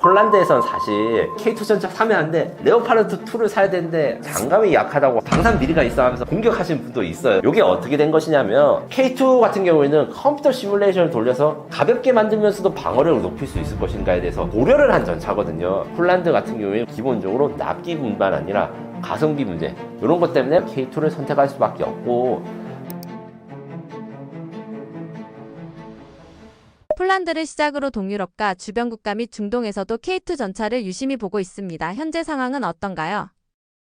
폴란드에선 사실 K2 전차 사면 안 돼, 레오파르트 2를 사야 되는데 장갑이 약하다고 방산 비리가 있어 하면서 공격하시는 분도 있어요. 이게 어떻게 된 것이냐면 K2 같은 경우에는 컴퓨터 시뮬레이션을 돌려서 가볍게 만들면서도 방어력을 높일 수 있을 것인가에 대해서 고려를 한 전차거든요. 폴란드 같은 경우에 기본적으로 납기뿐만 아니라 가성비 문제, 이런 것 때문에 K2를 선택할 수밖에 없고, 폴란드를 시작으로 동유럽과 주변 국가 및 중동에서도 K2 전차를 유심히 보고 있습니다. 현재 상황은 어떤가요?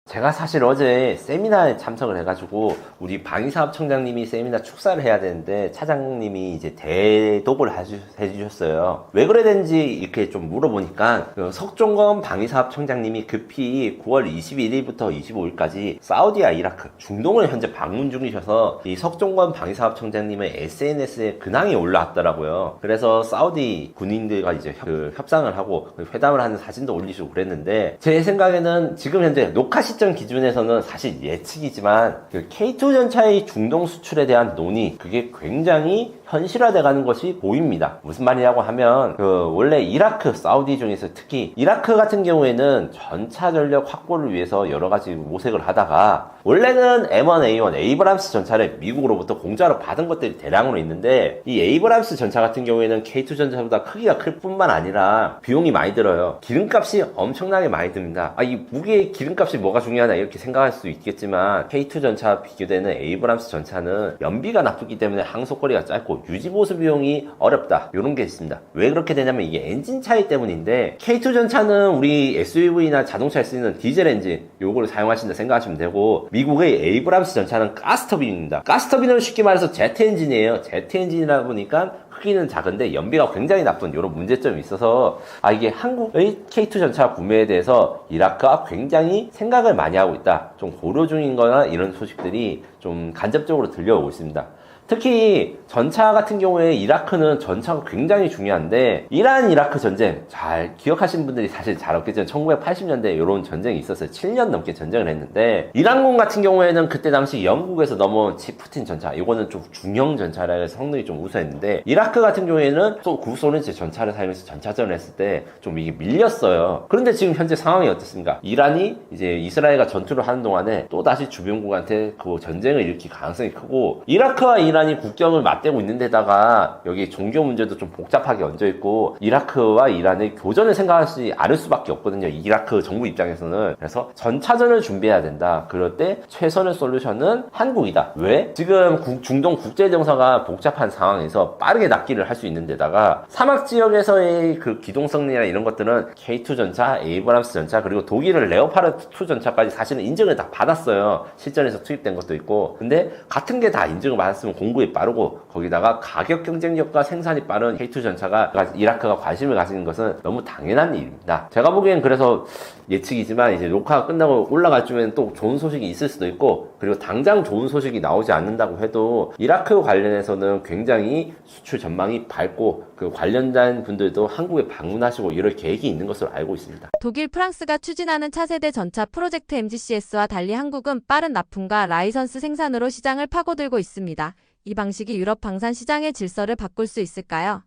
제가 사실 어제 세미나에 참석을 해가지고 우리 방위사업청장님이 세미나 축사를 해야 되는데 차장님이 이제 대독을 해주셨어요. 왜 그래 되는지 이렇게 좀 물어보니까 그 석종건 방위사업청장님이 급히 9월 21일부터 25일까지 사우디와 이라크, 중동을 현재 방문 중이셔서 이 석종건 방위사업청장님의 SNS에 근황이 올라왔더라고요. 그래서 사우디 군인들과 이제 협상을 하고 회담을 하는 사진도 올리시고 그랬는데, 제 생각에는 지금 현재 녹화 시점 기준에서는 사실 예측이지만 그 K2 전차의 중동 수출에 대한 논의, 그게 굉장히 현실화돼 가는 것이 보입니다. 무슨 말이냐고 하면 원래 이라크, 사우디 중에서 특히 이라크 같은 경우에는 전차 전력 확보를 위해서 여러 가지 모색을 하다가 원래는 M1A1 에이브람스 전차를 미국으로부터 공짜로 받은 것들이 대량으로 있는데, 이 에이브람스 전차 같은 경우에는 K2 전차보다 크기가 클 뿐만 아니라 비용이 많이 들어요. 기름값이 엄청나게 많이 듭니다. 이 무게의 기름값이 뭐가 중요하냐 이렇게 생각할 수도 있겠지만, K2 전차와 비교되는 에이브람스 전차는 연비가 나쁘기 때문에 항속거리가 짧고 유지보수 비용이 어렵다, 이런 게 있습니다. 왜 그렇게 되냐면 이게 엔진 차이 때문인데, K2 전차는 우리 SUV나 자동차에 쓰이는 디젤 엔진 요거를 사용하신다 생각하시면 되고, 미국의 에이브람스 전차는 가스터빈입니다. 가스터빈은 쉽게 말해서 제트 엔진이에요. 제트 엔진이라 보니까 크기는 작은데 연비가 굉장히 나쁜 이런 문제점이 있어서, 이게 한국의 K2 전차 구매에 대해서 이라크가 굉장히 생각을 많이 하고 있다, 좀 고려 중인 거나 이런 소식들이 좀 간접적으로 들려오고 있습니다. 특히 전차 같은 경우에 이라크는 전차가 굉장히 중요한데, 이란 이라크 전쟁 잘 기억하시는 분들이 사실 잘 없겠지만 1980년대에 이런 전쟁이 있었어요. 7년 넘게 전쟁을 했는데, 이란군 같은 경우에는 그때 당시 영국에서 넘어온 치프틴 전차, 이거는 좀 중형 전차라 해서 성능이 좀 우수했는데, 이라크 같은 경우에는 또 구소련제 전차를 사용해서 전차전을 했을 때 좀 이게 밀렸어요. 그런데 지금 현재 상황이 어떻습니까? 이란이 이제 이스라엘과 전투를 하는 동안에 또 다시 주변국한테 그 전쟁을 일으킬 가능성이 크고, 이라크와 이란이 국경을 맞대고 있는 데다가 여기 종교 문제도 좀 복잡하게 얹어 있고, 이라크와 이란의 교전을 생각하지 않을 수밖에 없거든요, 이라크 정부 입장에서는. 그래서 전차전을 준비해야 된다. 그럴 때 최선의 솔루션은 한국이다. 왜? 지금 중동 국제정서가 복잡한 상황에서 빠르게 납기를 할 수 있는 데다가 사막 지역에서의 그 기동성이나 이런 것들은 K2 전차, 에이브람스 전차, 그리고 독일은 레오파르트 2 전차까지 사실은 인증을 다 받았어요. 실전에서 투입된 것도 있고. 근데 같은 게 다 인증을 받았으면 공급이 빠르고, 거기다가 가격 경쟁력과 생산이 빠른 K2 전차가 이라크가 관심을 가지는 것은 너무 당연한 일입니다. 제가 보기엔 그래서 예측이지만 이제 녹화가 끝나고 올라갈 쯤엔 또 좋은 소식이 있을 수도 있고, 그리고 당장 좋은 소식이 나오지 않는다고 해도 이라크 관련해서는 굉장히 수출 전망이 밝고, 그 관련된 분들도 한국에 방문하시고 이럴 계획이 있는 것으로 알고 있습니다. 독일, 프랑스가 추진하는 차세대 전차 프로젝트 MGCS와 달리 한국은 빠른 납품과 라이선스 생산으로 시장을 파고들고 있습니다. 이 방식이 유럽 방산 시장의 질서를 바꿀 수 있을까요?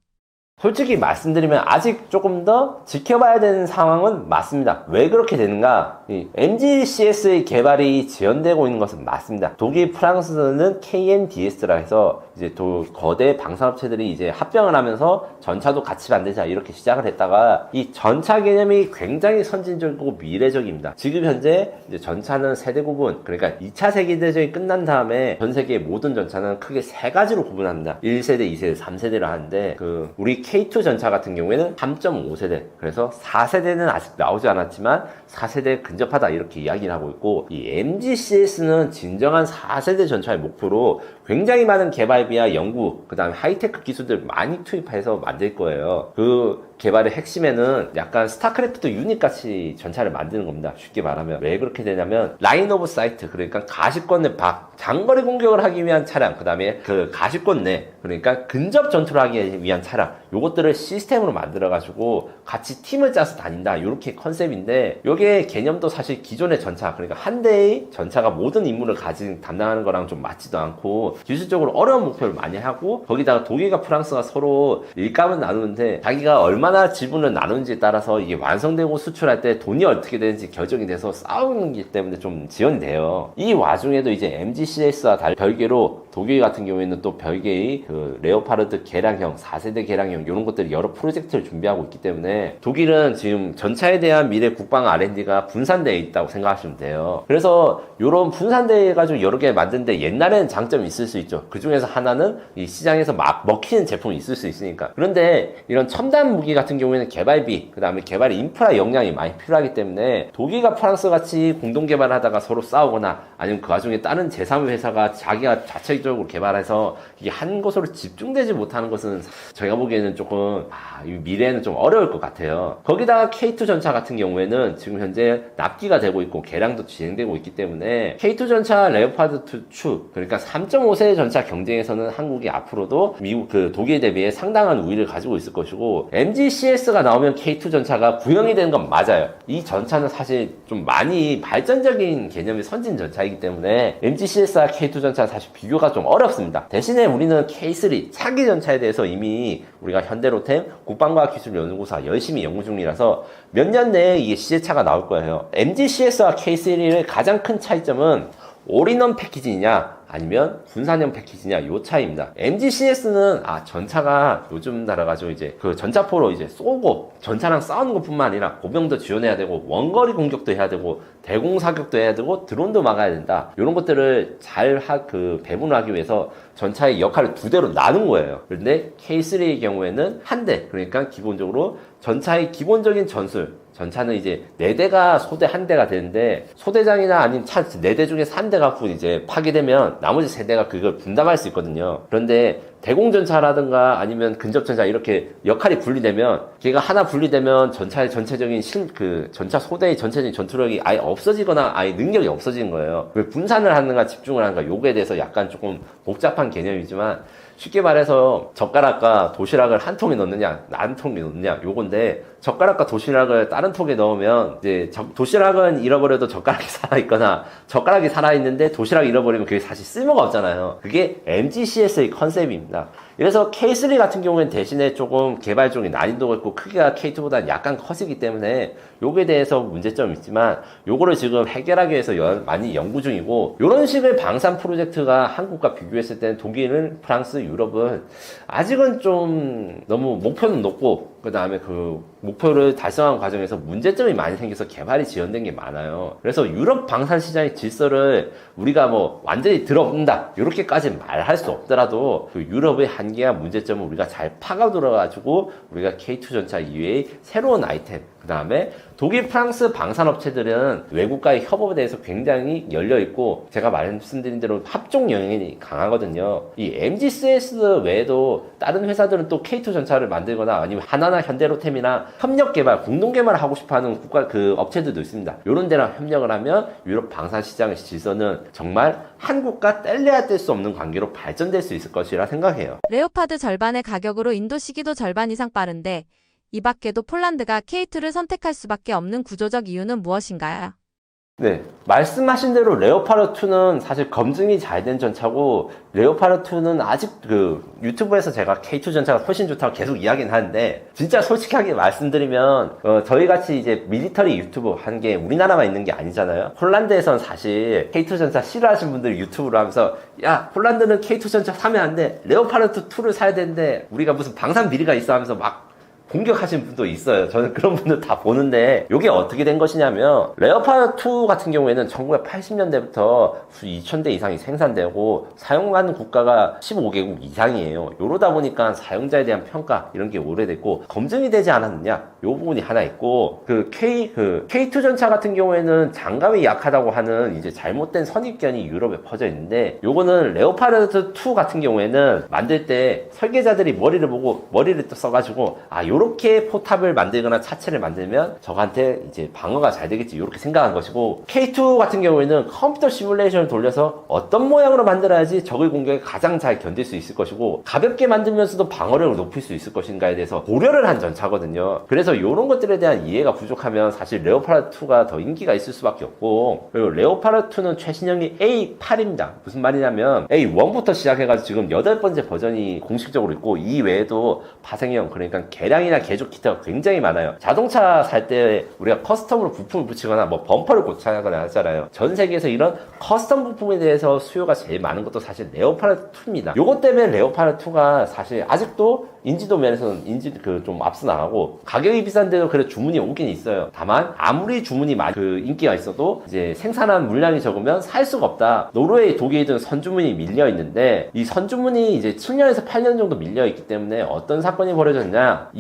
솔직히 말씀드리면 아직 조금 더 지켜봐야 되는 상황은 맞습니다. 왜 그렇게 되는가? 이 MGCS의 개발이 지연되고 있는 것은 맞습니다. 독일, 프랑스는 KNDS라 해서 이제 거대 방산업체들이 이제 합병을 하면서 전차도 같이 만들자 이렇게 시작을 했다가, 이 전차 개념이 굉장히 선진적이고 미래적입니다. 지금 현재 이제 전차는 세대 구분, 그러니까 2차 세계대전이 끝난 다음에 전 세계의 모든 전차는 크게 세 가지로 구분합니다. 1세대, 2세대, 3세대를 하는데, 우리 K2 전차 같은 경우에는 3.5세대, 그래서 4세대는 아직 나오지 않았지만 4세대에 근접하다 이렇게 이야기를 하고 있고, 이 MGCS는 진정한 4세대 전차의 목표로 굉장히 많은 개발비와 연구, 그 다음에 하이테크 기술들 많이 투입해서 만들 거예요. 그 개발의 핵심에는 약간 스타크래프트 유닛같이 전차를 만드는 겁니다. 쉽게 말하면. 왜 그렇게 되냐면 라인 오브 사이트, 그러니까 가시권 내 장거리 공격을 하기 위한 차량, 그 다음에 그 가시권 내, 그러니까 근접 전투를 하기 위한 차량, 요것들을 시스템으로 만들어가지고 같이 팀을 짜서 다닌다, 요렇게 컨셉인데, 요게 개념도 사실 기존의 전차, 그러니까 한 대의 전차가 모든 임무를 담당하는 거랑 좀 맞지도 않고 기술적으로 어려운 목표를 많이 하고, 거기다가 독일과 프랑스가 서로 일감은 나누는데 자기가 얼마나 얼마나 지분을 나누는지에 따라서 이게 완성되고 수출할 때 돈이 어떻게 되는지 결정이 돼서 싸우는 게 때문에 좀 지연이 돼요. 이 와중에도 이제 MGCS와 별개로 독일 같은 경우에는 또 별개의 그 레오파르트 개량형, 4세대 개량형 이런 것들이 여러 프로젝트를 준비하고 있기 때문에 독일은 지금 전차에 대한 미래 국방 R&D가 분산되어 있다고 생각하시면 돼요. 그래서 이런 분산되어 가지고 여러 개 만드는데 옛날에는 장점이 있을 수 있죠. 그 중에서 하나는 이 시장에서 막 먹히는 제품이 있을 수 있으니까. 그런데 이런 첨단 무기 같은 경우에는 개발비, 그 다음에 개발 인프라 역량이 많이 필요하기 때문에 독일과 프랑스 같이 공동 개발하다가 서로 싸우거나 아니면 그 와중에 다른 제3의 회사가 자기가 자체적으로 개발해서 이게 한 곳으로 집중되지 못하는 것은 저희가 보기에는 조금 이 미래에는 좀 어려울 것 같아요. 거기다가 K2 전차 같은 경우에는 지금 현재 납기가 되고 있고 개량도 진행되고 있기 때문에 K2 전차 레오파드 2 그러니까 3.5세대 전차 경쟁에서는 한국이 앞으로도 미국 독일 대비해 상당한 우위를 가지고 있을 것이고 MGCS가 나오면 K2 전차가 구형이 되는 건 맞아요. 이 전차는 사실 좀 많이 발전적인 개념의 선진 전차이기 때문에 MGCS와 K2 전차는 사실 비교가 좀 어렵습니다. 대신에 우리는 K3 차기 전차에 대해서 이미 우리가 현대로템 국방과학기술연구소가 열심히 연구 중이라서 몇 년 내에 이게 시제차가 나올 거예요. MGCS와 K3의 가장 큰 차이점은 올인원 패키지냐 아니면 군사용 패키지냐 요 차이입니다. MGCS는 전차가 요즘 날아가지고 이제 그 전차포로 이제 쏘고 전차랑 싸우는 것뿐만 아니라 고병도 지원해야 되고 원거리 공격도 해야 되고 대공 사격도 해야 되고 드론도 막아야 된다. 이런 것들을 잘 배분하기 위해서 전차의 역할을 두 대로 나눈 거예요. 그런데 K3의 경우에는 한 대, 그러니까 기본적으로 전차의 기본적인 전술, 전차는 이제 4대가 소대 한 대가 되는데 소대장이나 아니면 차 4대 중에서 한 대 갖고 이제 파괴되면 나머지 3대가 그걸 분담할 수 있거든요. 그런데 대공전차라든가 아니면 근접전차 이렇게 역할이 분리되면 걔가 하나 분리되면 전차의 전체적인 전차 소대의 전체적인 전투력이 아예 없어지거나 아예 능력이 없어지는 거예요. 왜 분산을 하는가 집중을 하는가 요거에 대해서 약간 조금 복잡한 개념이지만 쉽게 말해서 젓가락과 도시락을 한 통에 넣느냐 한 통에 넣느냐 요건데 젓가락과 도시락을 다른 통에 넣으면 이제 도시락은 잃어버려도 젓가락이 살아있거나 젓가락이 살아있는데 도시락이 잃어버리면 그게 사실 쓸모가 없잖아요. 그게 MGCS의 컨셉입니다. 그래서 K3 같은 경우에는 대신에 조금 개발 쪽이 난이도가 있고 크기가 K2보다 약간 커지기 때문에 요거에 대해서 문제점이 있지만 요거를 지금 해결하기 위해서 많이 연구 중이고 요런 식의 방산 프로젝트가 한국과 비교했을 때는 독일은 프랑스, 유럽은 아직은 좀 너무 목표는 높고 그 다음에 그 목표를 달성하는 과정에서 문제점이 많이 생겨서 개발이 지연된 게 많아요. 그래서 유럽 방산 시장의 질서를 우리가 뭐 완전히 들어본다 이렇게까지 말할 수 없더라도 그 유럽의 한계와 문제점을 우리가 잘 파고들어가지고 우리가 K2 전차 이외의 새로운 아이템 그 다음에 독일, 프랑스 방산업체들은 외국과의 협업에 대해서 굉장히 열려있고 제가 말씀드린 대로 합종 영역이 강하거든요. 이 MGCS 외에도 다른 회사들은 또 K2 전차를 만들거나 아니면 하나나 현대로템이나 협력 개발, 공동 개발을 하고 싶어하는 업체들도 있습니다. 이런 데랑 협력을 하면 유럽 방산 시장의 질서는 정말 한국과 뗄래야 뗄 수 없는 관계로 발전될 수 있을 것이라 생각해요. 레오파드 절반의 가격으로 인도 시기도 절반 이상 빠른데 이 밖에도 폴란드가 K2를 선택할 수밖에 없는 구조적 이유는 무엇인가요? 네, 말씀하신 대로 레오파드2는 사실 검증이 잘 된 전차고 레오파드2는 아직 유튜브에서 제가 K2 전차가 훨씬 좋다고 계속 이야기는 하는데 진짜 솔직하게 말씀드리면 저희같이 이제 밀리터리 유튜브 한 게 우리나라만 있는 게 아니잖아요. 폴란드에선 사실 K2 전차 싫어하시는 분들이 유튜브로 하면서 야 폴란드는 K2 전차 사면 안 돼 레오파드2를 사야 되는데 우리가 무슨 방산 비리가 있어 하면서 막 공격하신 분도 있어요. 저는 그런 분들 다 보는데 이게 어떻게 된 것이냐면 레오파드2 같은 경우에는 1980년대부터 2000대 이상이 생산되고 사용하는 국가가 15개국 이상이에요. 이러다 보니까 사용자에 대한 평가 이런 게 오래됐고 검증이 되지 않았느냐 이 부분이 하나 있고 K2 전차 같은 경우에는 장갑이 약하다고 하는 이제 잘못된 선입견이 유럽에 퍼져 있는데 요거는 레오파드2 같은 경우에는 만들 때 설계자들이 머리를 보고 머리를 또 써가지고 요렇게 포탑을 만들거나 차체를 만들면 저한테 이제 방어가 잘 되겠지 이렇게 생각한 것이고 K2 같은 경우에는 컴퓨터 시뮬레이션을 돌려서 어떤 모양으로 만들어야지 적의 공격에 가장 잘 견딜 수 있을 것이고 가볍게 만들면서도 방어력을 높일 수 있을 것인가에 대해서 고려를 한 전차거든요. 그래서 이런 것들에 대한 이해가 부족하면 사실 레오파드2가 더 인기가 있을 수밖에 없고 그리고 레오파드2는 최신형이 A8입니다. 무슨 말이냐면 A1부터 시작해가지고 지금 8번째 버전이 공식적으로 있고 이 외에도 파생형 그러니까 개량이나 이탈리아 개조 키트가 굉장히 많아요. 자동차 살 때 우리가 커스텀으로 부품을 붙이거나 뭐 범퍼를 고쳐야거나 하잖아요. 전 세계에서 이런 커스텀 부품에 대해서 수요가 제일 많은 것도 사실 레오파르트 2입니다. 요것 때문에 레오파르트 2가 사실 아직도 인지도 면에서는 좀 앞서 나가고, 가격이 비싼데도 그래 주문이 오긴 있어요. 다만 아무리 주문이 인기가 있어도 이제 생산한 물량이 적으면 살 수가 없다. 노르웨이, 독일 등 선주문이 밀려 있는데, 이 선주문이 이제 7년에서 8년 정도 밀려 있기 때문에 어떤 사건이 벌어졌냐,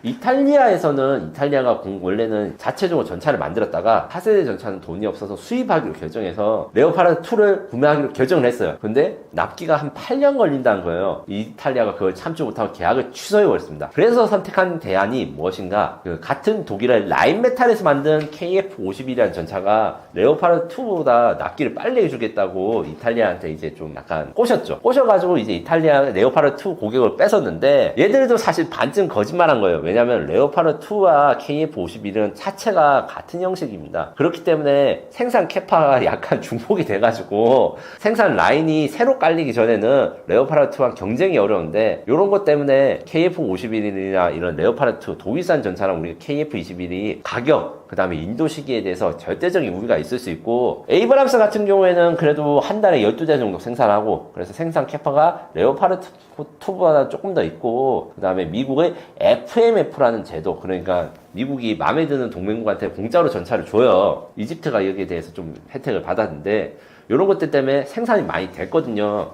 이탈리아가 원래는 자체적으로 전차를 만들었다가 차세대 전차는 돈이 없어서 수입하기로 결정해서 레오파르트 2를 구매하기로 결정을 했어요. 근데 납기가 한 8년 걸린다는 거예요. 이탈리아가 그걸 참지 못하고 계약을 취소해버렸습니다. 그래서 선택한 대안이 무엇인가, 같은 독일의 라인메탈에서 만든 KF-51이라는 전차가 레오파르트 2보다 납기를 빨리 해주겠다고 이탈리아한테 이제 좀 약간 꼬셔가지고 이제 이탈리아 레오파르트 2 고객을 뺏었는데, 얘들도 사실 반쯤 거짓말한 거예요. 왜냐면 레오파르트2와 KF-51은 차체가 같은 형식입니다. 그렇기 때문에 생산 캐파가 약간 중복이 돼가지고 생산 라인이 새로 깔리기 전에는 레오파르트2와 경쟁이 어려운데, 이런 것 때문에 KF-51이나 이런 레오파르트 독일산 전차랑 우리 KF-21이 가격, 그 다음에 인도 시기에 대해서 절대적인 우위가 있을 수 있고, 에이브람스 같은 경우에는 그래도 한 달에 12대 정도 생산하고, 그래서 생산 캐파가 레오파르트2보다 조금 더 있고, 그 다음에 미국의 FMF라는 제도, 그러니까 미국이 마음에 드는 동맹국한테 공짜로 전차를 줘요. 이집트가 여기에 대해서 좀 혜택을 받았는데, 이런 것들 때문에 생산이 많이 됐거든요.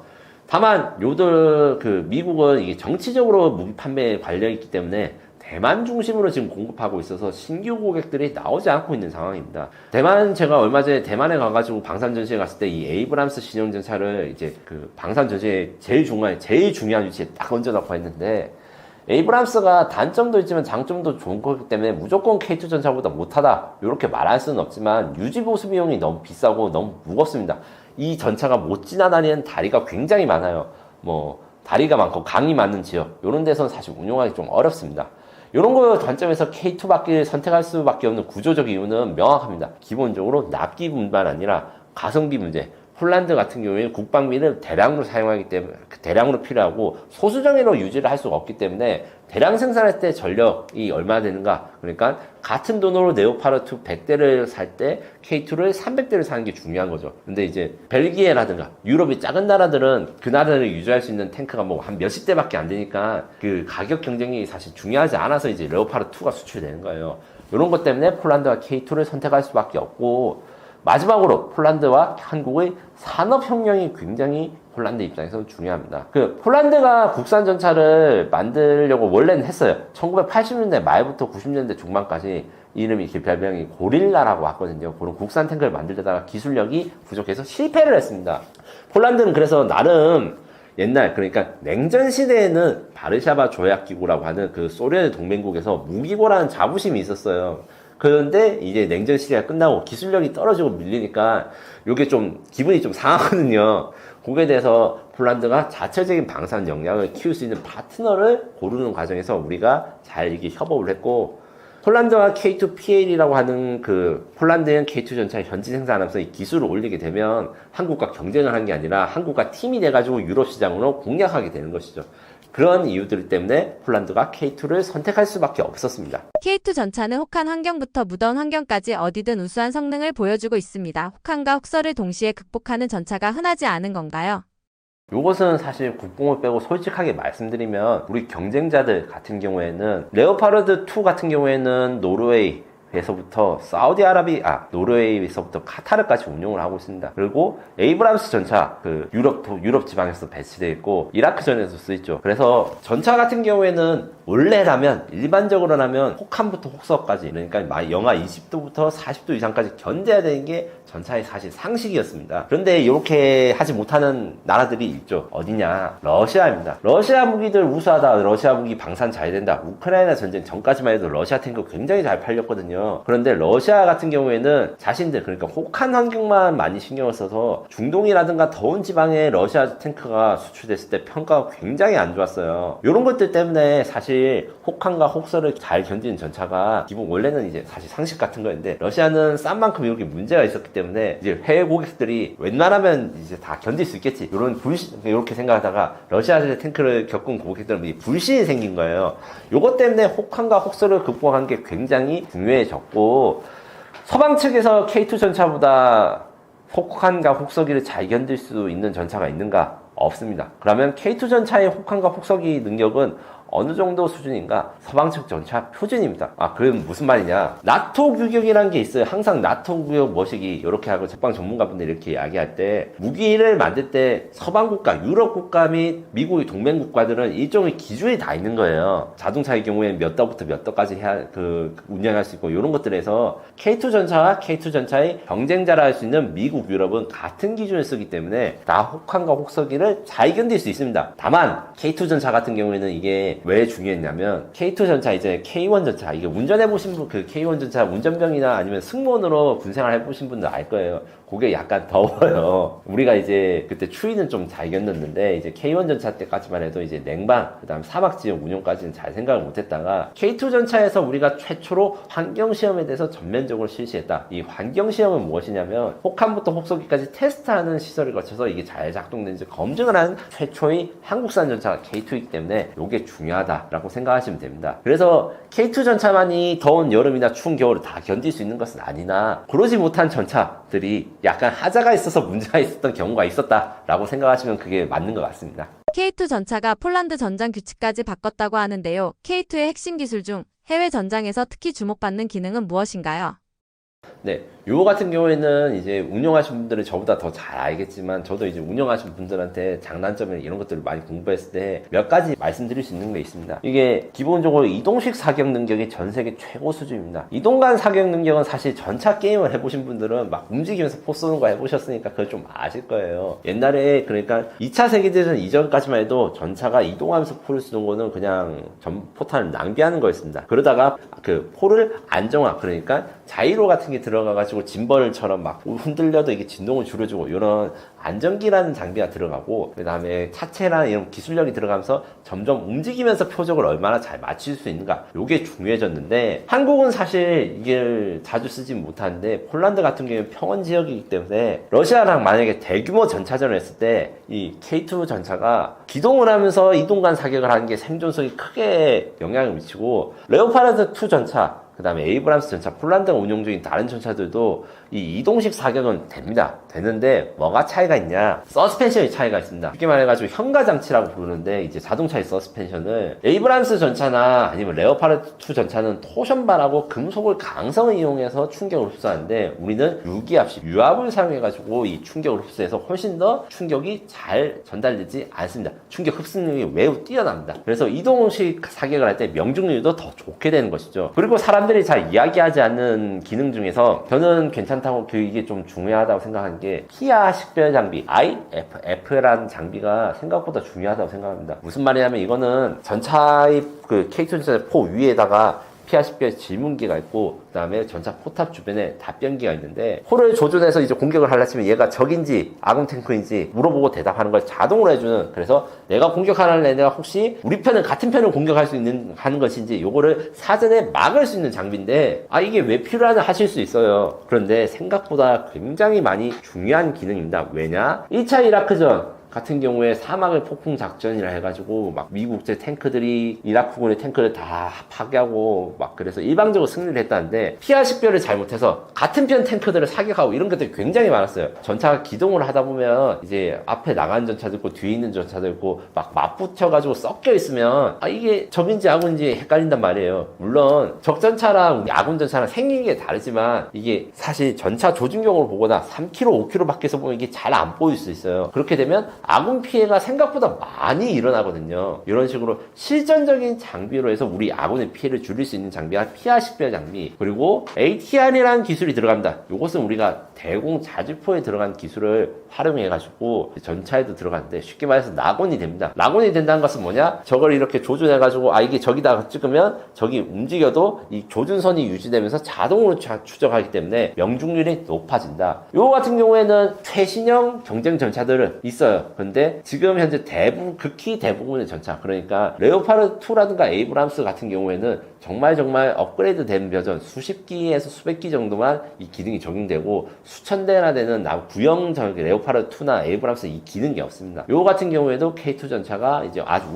다만 미국은 이게 정치적으로 무기 판매에 관련있기 때문에 대만 중심으로 지금 공급하고 있어서 신규 고객들이 나오지 않고 있는 상황입니다. 제가 얼마 전에 대만에 가가지고 방산 전시회 갔을 때 이 에이브람스 신형 전차를 이제 방산 전시회 제일 중요한 위치에 딱 얹어놓고 했는데, 에이브람스가 단점도 있지만 장점도 좋은 거기 때문에 무조건 K2 전차보다 못하다 이렇게 말할 수는 없지만, 유지보수 비용이 너무 비싸고 너무 무겁습니다. 이 전차가 못 지나다니는 다리가 굉장히 많아요. 다리가 많고 강이 많은 지역, 이런 데서는 사실 운용하기 좀 어렵습니다. 이런 거 관점에서 K2밖에 선택할 수밖에 없는 구조적 이유는 명확합니다. 기본적으로 납기뿐만 아니라 가성비 문제. 폴란드 같은 경우에는 국방비를 대량으로 사용하기 때문에, 대량으로 필요하고 소수정예로 유지를 할 수가 없기 때문에 대량 생산할 때 전력이 얼마나 되는가, 그러니까 같은 돈으로 네오파르트 100대를 살 때 K2를 300대를 사는 게 중요한 거죠. 근데 이제 벨기에라든가 유럽의 작은 나라들은 그 나라를 유지할 수 있는 탱크가 한 몇십 대밖에 안 되니까 그 가격 경쟁이 사실 중요하지 않아서 이제 레오파르트 2가 수출되는 거예요. 이런 것 때문에 폴란드와 K2를 선택할 수밖에 없고, 마지막으로 폴란드와 한국의 산업혁명이 굉장히 폴란드 입장에서는 중요합니다. 폴란드가 국산 전차를 만들려고 원래는 했어요. 1980년대 말부터 90년대 중반까지 이름이 별명이 고릴라라고 왔거든요. 그런 국산 탱크를 만들려다가 기술력이 부족해서 실패를 했습니다. 폴란드는 그래서 나름 옛날, 그러니까 냉전 시대에는 바르샤바 조약기구라고 하는 소련의 동맹국에서 무기고라는 자부심이 있었어요. 그런데 이제 냉전 시대가 끝나고 기술력이 떨어지고 밀리니까 이게 좀 기분이 좀 상하거든요. 거기에 대해서 폴란드가 자체적인 방산 역량을 키울 수 있는 파트너를 고르는 과정에서 우리가 잘 이게 협업을 했고, 폴란드와 K2PL이라고 하는 폴란드형 K2 전차 현지 생산하면서 이 기술을 올리게 되면 한국과 경쟁을 한 게 아니라 한국과 팀이 돼가지고 유럽 시장으로 공략하게 되는 것이죠. 그런 이유들 때문에 폴란드가 K2를 선택할 수밖에 없었습니다. K2 전차는 혹한 환경부터 무더운 환경까지 어디든 우수한 성능을 보여주고 있습니다. 혹한과 혹서를 동시에 극복하는 전차가 흔하지 않은 건가요? 요것은 사실 국뽕을 빼고 솔직하게 말씀드리면, 우리 경쟁자들 같은 경우에는 레오파르트 2 같은 경우에는 노르웨이에서부터 노르웨이에서부터 카타르까지 운용을 하고 있습니다. 그리고 에이브람스 전차 유럽 지방에서 배치되어 있고 이라크전에서 쓰였죠. 그래서 전차 같은 경우에는 원래라면 일반적으로라면 혹한부터 혹서까지, 그러니까 영하 20도부터 40도 이상까지 견뎌야 되는 게 전차의 사실 상식이었습니다. 그런데 이렇게 하지 못하는 나라들이 있죠. 어디냐? 러시아입니다. 러시아 무기들 우수하다, 러시아 무기 방산 잘 된다. 우크라이나 전쟁 전까지만 해도 러시아 탱크 굉장히 잘 팔렸거든요. 거예요. 그런데 러시아 같은 경우에는 자신들, 그러니까 혹한 환경만 많이 신경을 써서 중동이라든가 더운 지방에 러시아 탱크가 수출됐을 때 평가가 굉장히 안 좋았어요. 이런 것들 때문에 사실 혹한과 혹서를 잘 견디는 전차가 기본 원래는 이제 사실 상식 같은 거였는데, 러시아는 싼 만큼 이렇게 문제가 있었기 때문에 이제 해외 고객들이 웬만하면 이제 다 견딜 수 있겠지, 이런 불신, 이렇게 생각하다가 러시아의 탱크를 겪은 고객들은 불신이 생긴 거예요. 요것 때문에 혹한과 혹서를 극복한 게 굉장히 중요해졌고, 서방 측에서 K2 전차보다 혹한과 혹서기를 잘 견딜 수 있는 전차가 있는가? 없습니다. 그러면 K2 전차의 혹한과 혹서기 능력은 어느 정도 수준인가? 서방 측 전차 표준입니다. 그럼 무슨 말이냐? 나토 규격이라는 게 있어요. 항상 나토 규격 뭐시기 이렇게 하고 적방 전문가분들이 이렇게 이야기할 때, 무기를 만들 때 서방 국가, 유럽 국가 및 미국의 동맹 국가들은 일종의 기준이 다 있는 거예요. 자동차의 경우에 몇 도부터 몇 도까지 운영할 수 있고, 이런 것들에서 K2 전차와 K2 전차의 경쟁자라 할 수 있는 미국, 유럽은 같은 기준을 쓰기 때문에 다 혹한과 혹서기를 잘 견딜 수 있습니다. 다만 K2 전차 같은 경우에는 이게 왜 중요했냐면, K2 전차 이제 K1 전차, 이게 운전해보신 분, 그 K1 전차 운전병이나 아니면 승무원으로 군생활 해보신 분들 알 거예요. 그게 약간 더워요. 우리가 이제 그때 추위는 좀 잘 견뎠는데, 이제 K1 전차 때까지만 해도 이제 냉방, 그 다음 사막 지역 운용까지는 잘 생각을 못했다가, K2 전차에서 우리가 최초로 환경시험에 대해서 전면적으로 실시했다. 이 환경시험은 무엇이냐면, 혹한부터 혹서기까지 테스트하는 시설을 거쳐서 이게 잘 작동되는지 검증을 하는 최초의 한국산 전차가 K2이기 때문에 이게 중요하다라고 생각하시면 됩니다. 그래서 K2 전차만이 더운 여름이나 추운 겨울을 다 견딜 수 있는 것은 아니나, 그러지 못한 전차들이 약간 하자가 있어서 문제가 있었던 경우가 있었다라고 생각하시면 그게 맞는 것 같습니다. K2 전차가 폴란드 전장 규칙까지 바꿨다고 하는데요. K2의 핵심 기술 중 해외 전장에서 특히 주목받는 기능은 무엇인가요? 네, 요거 같은 경우에는 이제 운영하신 분들은 저보다 더 잘 알겠지만, 저도 이제 운영하신 분들한테 장단점이나 이런 것들을 많이 공부했을 때 몇 가지 말씀드릴 수 있는 게 있습니다. 이게 기본적으로 이동식 사격 능력이 전 세계 최고 수준입니다. 이동간 사격 능력은 사실 전차 게임을 해보신 분들은 막 움직이면서 포 쏘는 거 해보셨으니까 그걸 좀 아실 거예요. 옛날에 그러니까 2차 세계대전 이전까지만 해도 전차가 이동하면서 포를 쏘는 거는 그냥 포탄을 낭비하는 거였습니다. 그러다가 그 포를 안정화, 그러니까 자이로 같은 게 들어가가지고 짐벌처럼 막 흔들려도 이게 진동을 줄여주고, 이런 안정기라는 장비가 들어가고, 그 다음에 차체라는 이런 기술력이 들어가면서 점점 움직이면서 표적을 얼마나 잘 맞출 수 있는가, 요게 중요해졌는데, 한국은 사실 이걸 자주 쓰진 못하는데, 폴란드 같은 경우는 평원 지역이기 때문에 러시아랑 만약에 대규모 전차전을 했을 때 이 K2 전차가 기동을 하면서 이동간 사격을 하는 게 생존성이 크게 영향을 미치고, 레오파르트 2 전차, 그 다음에 에이브람스 전차, 폴란드가 운용 중인 다른 전차들도 이 이동식 사격은 됩니다. 되는데 뭐가 차이가 있냐? 서스펜션의 차이가 있습니다. 쉽게 말해가지고 현가장치라고 부르는데, 이제 자동차의 서스펜션을 에이브람스 전차나 아니면 레오파르트 2 전차는 토션발하고 금속을 강성을 이용해서 충격을 흡수하는데, 우리는 유기압식, 유압을 사용해가지고 이 충격을 흡수해서 훨씬 더 충격이 잘 전달되지 않습니다. 충격 흡수능력이 매우 뛰어납니다. 그래서 이동식 사격을 할 때 명중률도 더 좋게 되는 것이죠. 그리고 사람들이 잘 이야기하지 않는 기능 중에서 저는 괜찮다고, 이게 좀 중요하다고 생각하는 게, 피아 식별 장비 IFF라는 장비가 생각보다 중요하다고 생각합니다. 무슨 말이냐면, 이거는 전차의 그 K2 전차 포 위에다가 피아 식별 질문기가 있고, 그 다음에 전차 포탑 주변에 답변기가 있는데, 포를 조준해서 이제 공격을 하려 치면 얘가 적인지 아군 탱크인지 물어보고 대답하는 걸 자동으로 해주는, 그래서 내가 공격하는 애가 혹시 우리 편은 같은 편을 공격할 수 있는 하는 것인지 요거를 사전에 막을 수 있는 장비인데, 이게 왜 필요하나 하실 수 있어요. 그런데 생각보다 굉장히 많이 중요한 기능입니다. 왜냐? 1차 이라크전 같은 경우에 사막을 폭풍 작전이라 해가지고 막 미국제 탱크들이 이라크군의 탱크를 다 파괴하고 막, 그래서 일방적으로 승리를 했다는데, 피아 식별을 잘못해서 같은 편 탱크들을 사격하고 이런 것들이 굉장히 많았어요. 전차가 기동을 하다 보면 이제 앞에 나가는 전차도 있고 뒤에 있는 전차도 있고 막 맞붙여가지고 섞여 있으면 이게 적인지 아군인지 헷갈린단 말이에요. 물론 적전차랑 아군 전차랑 생긴 게 다르지만, 이게 사실 전차 조준경으로 보거나 3km, 5km 밖에서 보면 이게 잘 안 보일 수 있어요. 그렇게 되면 아군 피해가 생각보다 많이 일어나거든요. 이런 식으로 실전적인 장비로 해서 우리 아군의 피해를 줄일 수 있는 장비가 피하 식별 장비, 그리고 ATR이라는 기술이 들어갑니다. 이것은 우리가 대공 자주포에 들어간 기술을 활용해 가지고 전차에도 들어가는데 쉽게 말해서 낙원이 됩니다. 낙원이 된다는 것은 뭐냐? 저걸 이렇게 조준해 가지고 이게 저기다가 찍으면 저기 움직여도 이 조준선이 유지되면서 자동으로 추적하기 때문에 명중률이 높아진다. 요 같은 경우에는 최신형 경쟁 전차들은 있어요. 근데 지금 현재 극히 대부분의 전차, 그러니까 레오파르드 2라든가 에이브람스 같은 경우에는 정말 업그레이드 된 버전 수십 기에서 수백 기 정도만 이 기능이 적용되고 수천 대나 되는 구형 레오파르드 2나 에이브람스 이 기능이 없습니다. 요 같은 경우에도 K2 전차가 이제 아주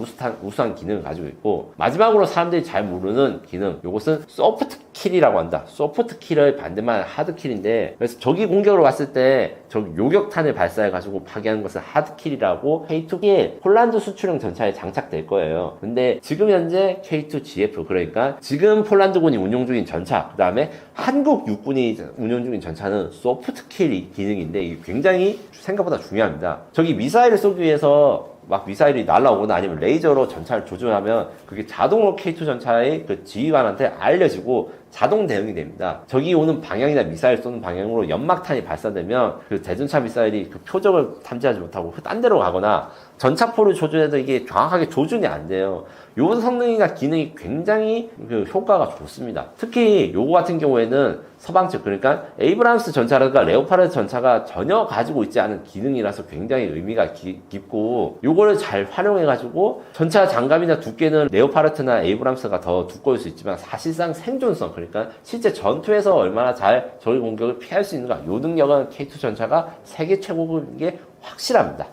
우수한 기능을 가지고 있고, 마지막으로 사람들이 잘 모르는 기능, 요것은 소프트 킬이라고 한다. 소프트 킬을 반대말 하드 킬인데, 그래서 적이 공격을 왔을 때 적 요격탄을 발사해 가지고 파괴하는 것을 하드 킬이라고 K2에 폴란드 수출형 전차에 장착될 거예요. 근데 지금 현재 K2 GF, 그러니까 지금 폴란드군이 운용 중인 전차, 그 다음에 한국 육군이 운용 중인 전차는 소프트 킬 기능인데 이게 굉장히 생각보다 중요합니다. 저기 미사일을 쏘기 위해서 막 미사일이 날라오거나 아니면 레이저로 전차를 조준하면 그게 자동으로 K2 전차의 그 지휘관한테 알려지고 자동 대응이 됩니다. 저기 오는 방향이나 미사일 쏘는 방향으로 연막탄이 발사되면 그 대전차 미사일이 그 표적을 탐지하지 못하고 딴 데로 가거나 전차포를 조준해도 이게 정확하게 조준이 안 돼요. 요 성능이나 기능이 굉장히 그 효과가 좋습니다. 특히 요거 같은 경우에는 서방 측, 그러니까 에이브람스 전차라든가 레오파르드 전차가 전혀 가지고 있지 않은 기능이라서 굉장히 의미가 깊고, 요거를 잘 활용해가지고 전차 장갑이나 두께는 레오파르트나 에이브람스가 더 두꺼울 수 있지만 사실상 생존성, 그러니까 실제 전투에서 얼마나 잘 적의 공격을 피할 수 있는가, 요 능력은 K2 전차가 세계 최고급인 게 확실합니다.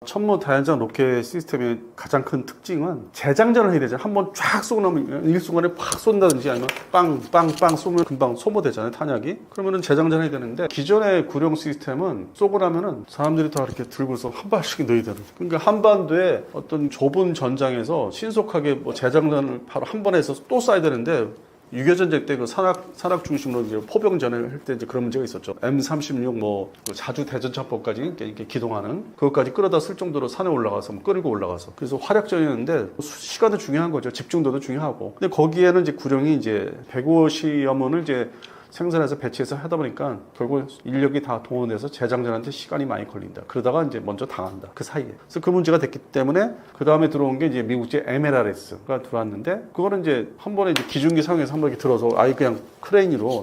천무 다연장 로켓 시스템의 가장 큰 특징은 재장전을 해야 되잖아요. 한번 쫙 쏘고 나면 일순간에 확 쏜다든지 아니면 빵빵빵 쏘면 금방 소모되잖아요, 탄약이. 그러면은 재장전해야 되는데, 기존의 구령 시스템은 쏘고 나면은 사람들이 다 이렇게 들고서 한 발씩 넣어야 되는. 그러니까 한반도에 어떤 좁은 전장에서 신속하게 뭐 재장전을 바로 한 번에 해서 또 쏴야 되는데, 6.25 전쟁 때 그 산악 중심으로 이제 포병전을 할 때 이제 그런 문제가 있었죠. M36 그 자주 대전차포까지 이렇게 기동하는 그것까지 끌어다 쓸 정도로 산에 올라가서 끌고 올라가서, 그래서 활약전이었는데 시간도 중요한 거죠. 집중도도 중요하고. 근데 거기에는 이제 구령이 이제 150여 문을 이제 생산해서 배치해서 하다 보니까 결국 인력이 다 동원돼서 재장전하는데 시간이 많이 걸린다. 그러다가 이제 먼저 당한다. 그 사이에. 그래서 그 문제가 됐기 때문에 그 다음에 들어온 게 이제 미국제 MLRS가 들어왔는데, 그거는 이제 한 번에 이제 기중기 상에서 한 번 이렇게 들어서 그냥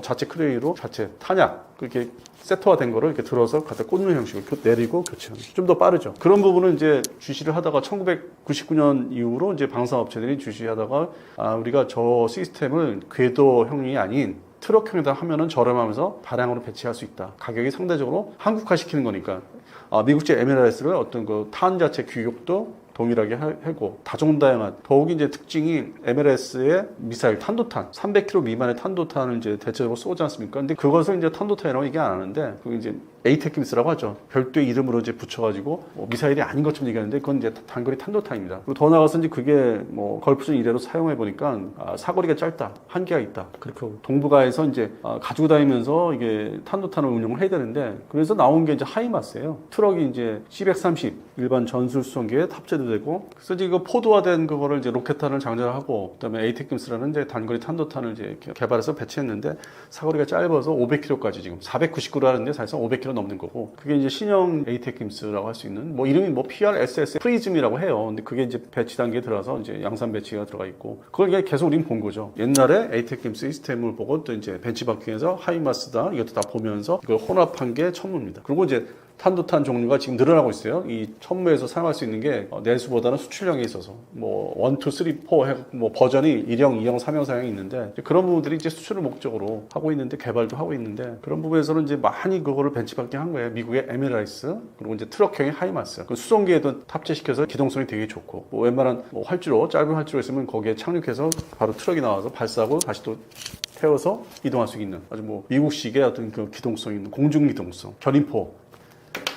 자체 크레인으로 자체 탄약 그렇게 세터화된 거를 이렇게 들어서 갖다 꽂는 형식으로 내리고 교체하는, 좀 더 빠르죠. 그런 부분은 이제 주시를 하다가 1999년 이후로 이제 방산업체들이 주시하다가 우리가 저 시스템을 궤도형이 아닌 트럭형에다 하면은 저렴하면서 다량으로 배치할 수 있다. 가격이 상대적으로 한국화 시키는 거니까 미국제 MLRS를 어떤 그 탄 자체 규격도 동일하게 하고 다종다양한, 더욱이 이제 특징이 MLS의 미사일 탄도탄 300km 미만의 탄도탄을 이제 대체적으로 쏘지 않습니까? 근데 그것을 이제 탄도탄이라고 얘기 안 하는데, 그 이제 에이테킴스라고 하죠. 별도의 이름으로 이제 붙여가지고 미사일이 아닌 것처럼 얘기하는데, 그건 이제 단거리 탄도탄입니다. 그리고 더 나아가서 이제 그게 뭐 걸프전 이래로 사용해 보니까 사거리가 짧다, 한계가 있다. 그렇게 동북아에서 이제 가지고 다니면서 이게 탄도탄을 운용을 해야 되는데, 그래서 나온 게 이제 하이마스예요. 트럭이 이제 C130 일반 전술 수송기에 탑재도 되고, 그래서 이제 그 포드화된 그거를 이제 로켓탄을 장전하고, 그다음에 에이테킴스라는 이제 단거리 탄도탄을 이제 개발해서 배치했는데, 사거리가 짧아서 500km까지 지금 499로 하는데 사실상 500km 넘는 거고, 그게 이제 신형 에이테킴스라고 할 수 있는, 뭐 이름이 뭐 PRSS 프리즘이라고 해요. 근데 그게 이제 배치 단계에 들어가서 이제 양산 배치가 들어가 있고, 그걸 그냥 계속 우린 본 거죠. 옛날에 에이테킴스 시스템을 보고 또 이제 벤치마킹해서 하이마스다 이것도 다 보면서 이걸 혼합한 게 천무입니다. 그리고 이제 탄도탄 종류가 지금 늘어나고 있어요. 이 천무에서 사용할 수 있는 게 내수보다는 수출형에 있어서 뭐 1, 2, 3, 4 뭐 버전이 1형, 2형, 3형, 4형이 있는데, 그런 부분들이 이제 수출을 목적으로 하고 있는데, 개발도 하고 있는데, 그런 부분에서는 이제 많이 그거를 벤치마킹한 거예요. 미국의 MLRS, 그리고 이제 트럭형의 하이마스, 그 수송기에도 탑재시켜서 기동성이 되게 좋고, 뭐 웬만한 뭐 활주로, 짧은 활주로 있으면 거기에 착륙해서 바로 트럭이 나와서 발사하고 다시 또 태워서 이동할 수 있는 아주 뭐 미국식의 어떤 그 기동성 있는 공중 기동성, 견인포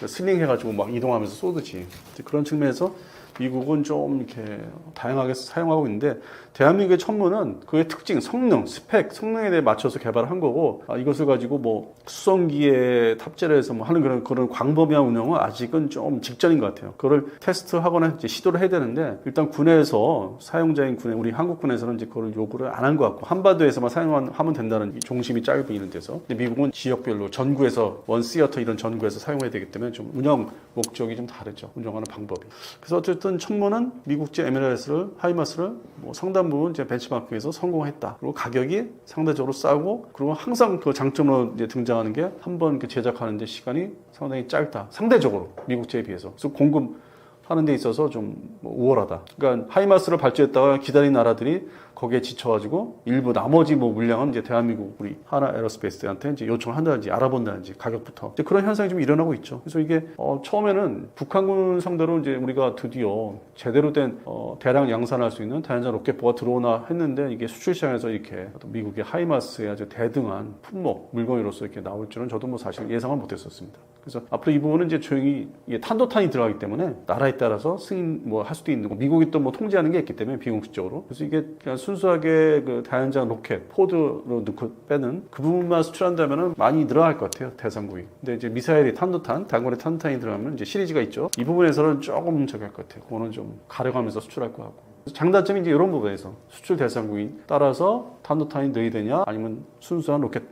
슬링 해가지고 막 이동하면서 쏘듯이, 그런 측면에서 미국은 좀 이렇게 다양하게 사용하고 있는데 대한민국의 천문은 그의 특징, 성능, 스펙, 성능에 대해 맞춰서 개발한 거고 이것을 가지고 뭐 수송기에 탑재를 해서 뭐 하는 그런 광범위한 운영은 아직은 좀 직전인 것 같아요. 그걸 테스트하거나 이제 시도를 해야 되는데 일단 군에서 사용자인 군에 우리 한국군에서는 이제 그걸 요구를 안 한 것 같고 한반도에서만 사용하면 된다는 종심이 짧은 이런 데서 근데 미국은 지역별로 전구에서 원시어터 이런 전구에서 사용해야 되기 때문에 좀 운영 목적이 좀 다르죠. 운영하는 방법이. 그래서 어쨌든 천문은 미국제 에메랄스를 하이마스를 뭐 상당 부분 이제 벤치마크에서 성공했다. 그리고 가격이 상대적으로 싸고 그리고 항상 그 장점으로 이제 등장하는 게 한 번 제작하는데 시간이 상당히 짧다. 상대적으로 미국제에 비해서. 그래서 공급하는 데 있어서 좀 우월하다. 그러니까 하이마스를 발주했다가 기다린 나라들이 거기에 지쳐가지고 일부 나머지 뭐 물량은 이제 대한민국 우리 하나 에어로스페이스한테 이제 요청을 한다든지 알아본다든지 가격부터 이제 그런 현상이 좀 일어나고 있죠. 그래서 이게 처음에는 북한군 상대로 이제 우리가 드디어 제대로 된 대량 양산할 수 있는 다연장 로켓포가 들어오나 했는데 이게 수출 시장에서 이렇게 미국의 하이마스의 아주 대등한 품목 물건으로서 이렇게 나올 줄은 저도 뭐 사실 예상을 못했었습니다. 그래서 앞으로 이 부분은 이제 조용히 이게 탄도탄이 들어가기 때문에 나라에 따라서 승인 뭐 할 수도 있는 거 미국이 또 뭐 통제하는 게 있기 때문에 비공식적으로 그래서 이게 그냥 순수하게 그 다연장 로켓 포드로 넣고 빼는 그 부분만 수출한다면은 많이 늘어날 것 같아요 대상국이. 근데 이제 미사일이 탄도탄, 단거리 탄도탄이 들어가면 이제 시리즈가 있죠. 이 부분에서는 조금 저기 할 것 같아요. 그거는 좀 가려가면서 수출할 것 같고. 장단점이 이제 이런 부분에서 수출 대상국이 따라서 탄도탄이 넣어야 되냐 아니면 순수한 로켓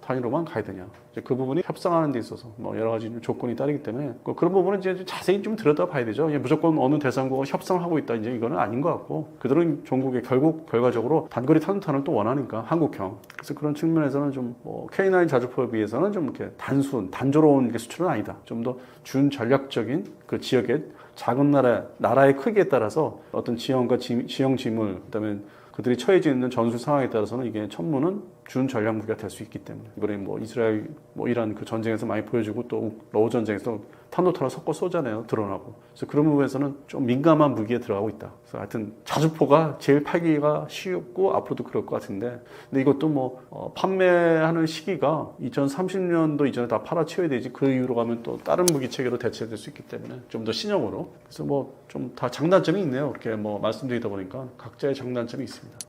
단위로만 가야 되냐. 이제 그 부분이 협상하는 데 있어서 뭐 여러 가지 조건이 따르기 때문에 그런 부분은 이제 자세히 좀 들여다봐야 되죠. 무조건 어느 대상국과 협상하고 있다 이제 이거는 아닌 것 같고 그들은 전국에 결국 결과적으로 단거리 탄도탄을 또 원하니까 한국형. 그래서 그런 측면에서는 좀 뭐 K9 자주포에 비해서는 좀 이렇게 단조로운 게 수출은 아니다. 좀 더 준전략적인 그 지역의 작은 나라의 크기에 따라서 어떤 지형과 지형 지물 그다음에 그들이 처해져 있는 전술 상황에 따라서는 이게 천문은 준 전략 무기가 될 수 있기 때문에 이번에 뭐 이스라엘 뭐 이란 그 전쟁에서 많이 보여주고 또 러우 전쟁에서 탄도탄을 섞어 쏘잖아요. 드러나고. 그래서 그런 부분에서는 좀 민감한 무기에 들어가고 있다. 그래서 하여튼 자주포가 제일 팔기가 쉽고 앞으로도 그럴 것 같은데 근데 이것도 뭐 판매하는 시기가 2030년도 이전에 다 팔아치워야 되지 그 이후로 가면 또 다른 무기 체계로 대체될 수 있기 때문에 좀 더 신형으로 그래서 뭐 좀 다 장단점이 있네요. 이렇게 뭐 말씀드리다 보니까 각자의 장단점이 있습니다.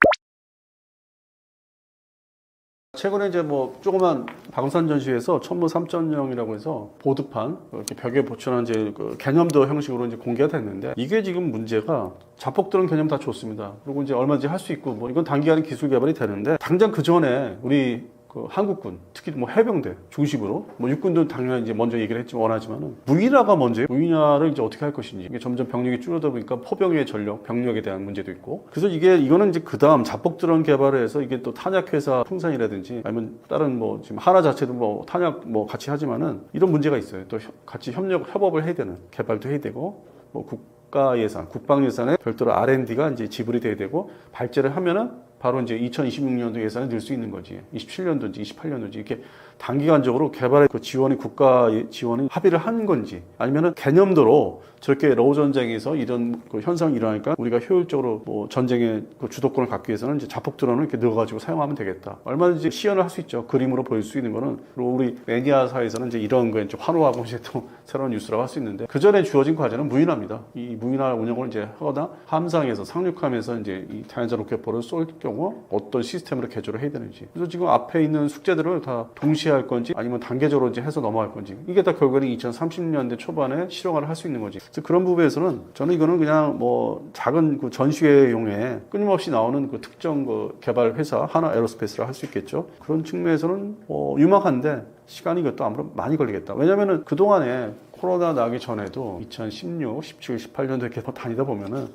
최근에 이제 뭐 조그만 방산 전시회에서 천문 3.0이라고 해서 보드판 이렇게 벽에 보충한 이제 그 개념도 형식으로 이제 공개가 됐는데 이게 지금 문제가 자폭들은 개념 다 좋습니다. 그리고 이제 얼마든지 할 수 있고 뭐 이건 단기간에 기술 개발이 되는데 당장 그 전에 우리 그 한국군 특히 뭐 해병대 중심으로 뭐 육군도 당연히 이제 먼저 얘기를 했지만 원하지만은 무기라가 먼저 무기냐를 이제 어떻게 할 것인지 이게 점점 병력이 줄어들다 보니까 포병의 전력 병력에 대한 문제도 있고 그래서 이거는 이제 그 다음 자폭드론 개발을 해서 이게 또 탄약회사 풍산이라든지 아니면 다른 뭐 지금 하나 자체도 뭐 탄약 뭐 같이 하지만은 이런 문제가 있어요. 또 같이 협업을 해야 되는 개발도 해야 되고 뭐 국가 예산 국방 예산에 별도로 R&D가 이제 지불이 돼야 되고 발제를 하면은 바로 이제 2026년도 예산에 넣을 수 있는 거지. 27년도인지 28년도인지 이렇게 단기간적으로 개발의 그 지원이 국가 지원이 합의를 한 건지 아니면은 개념도로 저렇게 러우 전쟁에서 이런 그 현상이 일어나니까 우리가 효율적으로 뭐 전쟁의 그 주도권을 갖기 위해서는 이제 자폭 드론을 이렇게 넣어가지고 사용하면 되겠다. 얼마든지 시연을 할 수 있죠. 그림으로 보일 수 있는 거는 그리고 우리 매니아사에서는 이제 이런 거에 좀 환호하고 이제 또 새로운 뉴스라고 할 수 있는데 그 전에 주어진 과제는 무인화입니다. 이 무인화 운영을 이제 하거나 함상에서 상륙하면서 이제 이 다연장 로켓포를 쏠 경우 어떤 시스템으로 개조를 해야 되는지. 그래서 지금 앞에 있는 숙제들을 다 동시에 할 건지 아니면 단계적으로 이제 해서 넘어갈 건지 이게 다 결국에는 2030년대 초반에 실용화를 할 수 있는 거지. 그래서 그런 부분에서는 저는 이거는 그냥 뭐 작은 그 전시회용에 끊임없이 나오는 그 특정 그 개발 회사 하나 에어로스페이스라 할 수 있겠죠. 그런 측면에서는 유망한데 시간이 이것도 아무래도 많이 걸리겠다. 왜냐면은 그동안에 코로나 나기 전에도 2016, 17, 18년도 이렇게 다니다 보면은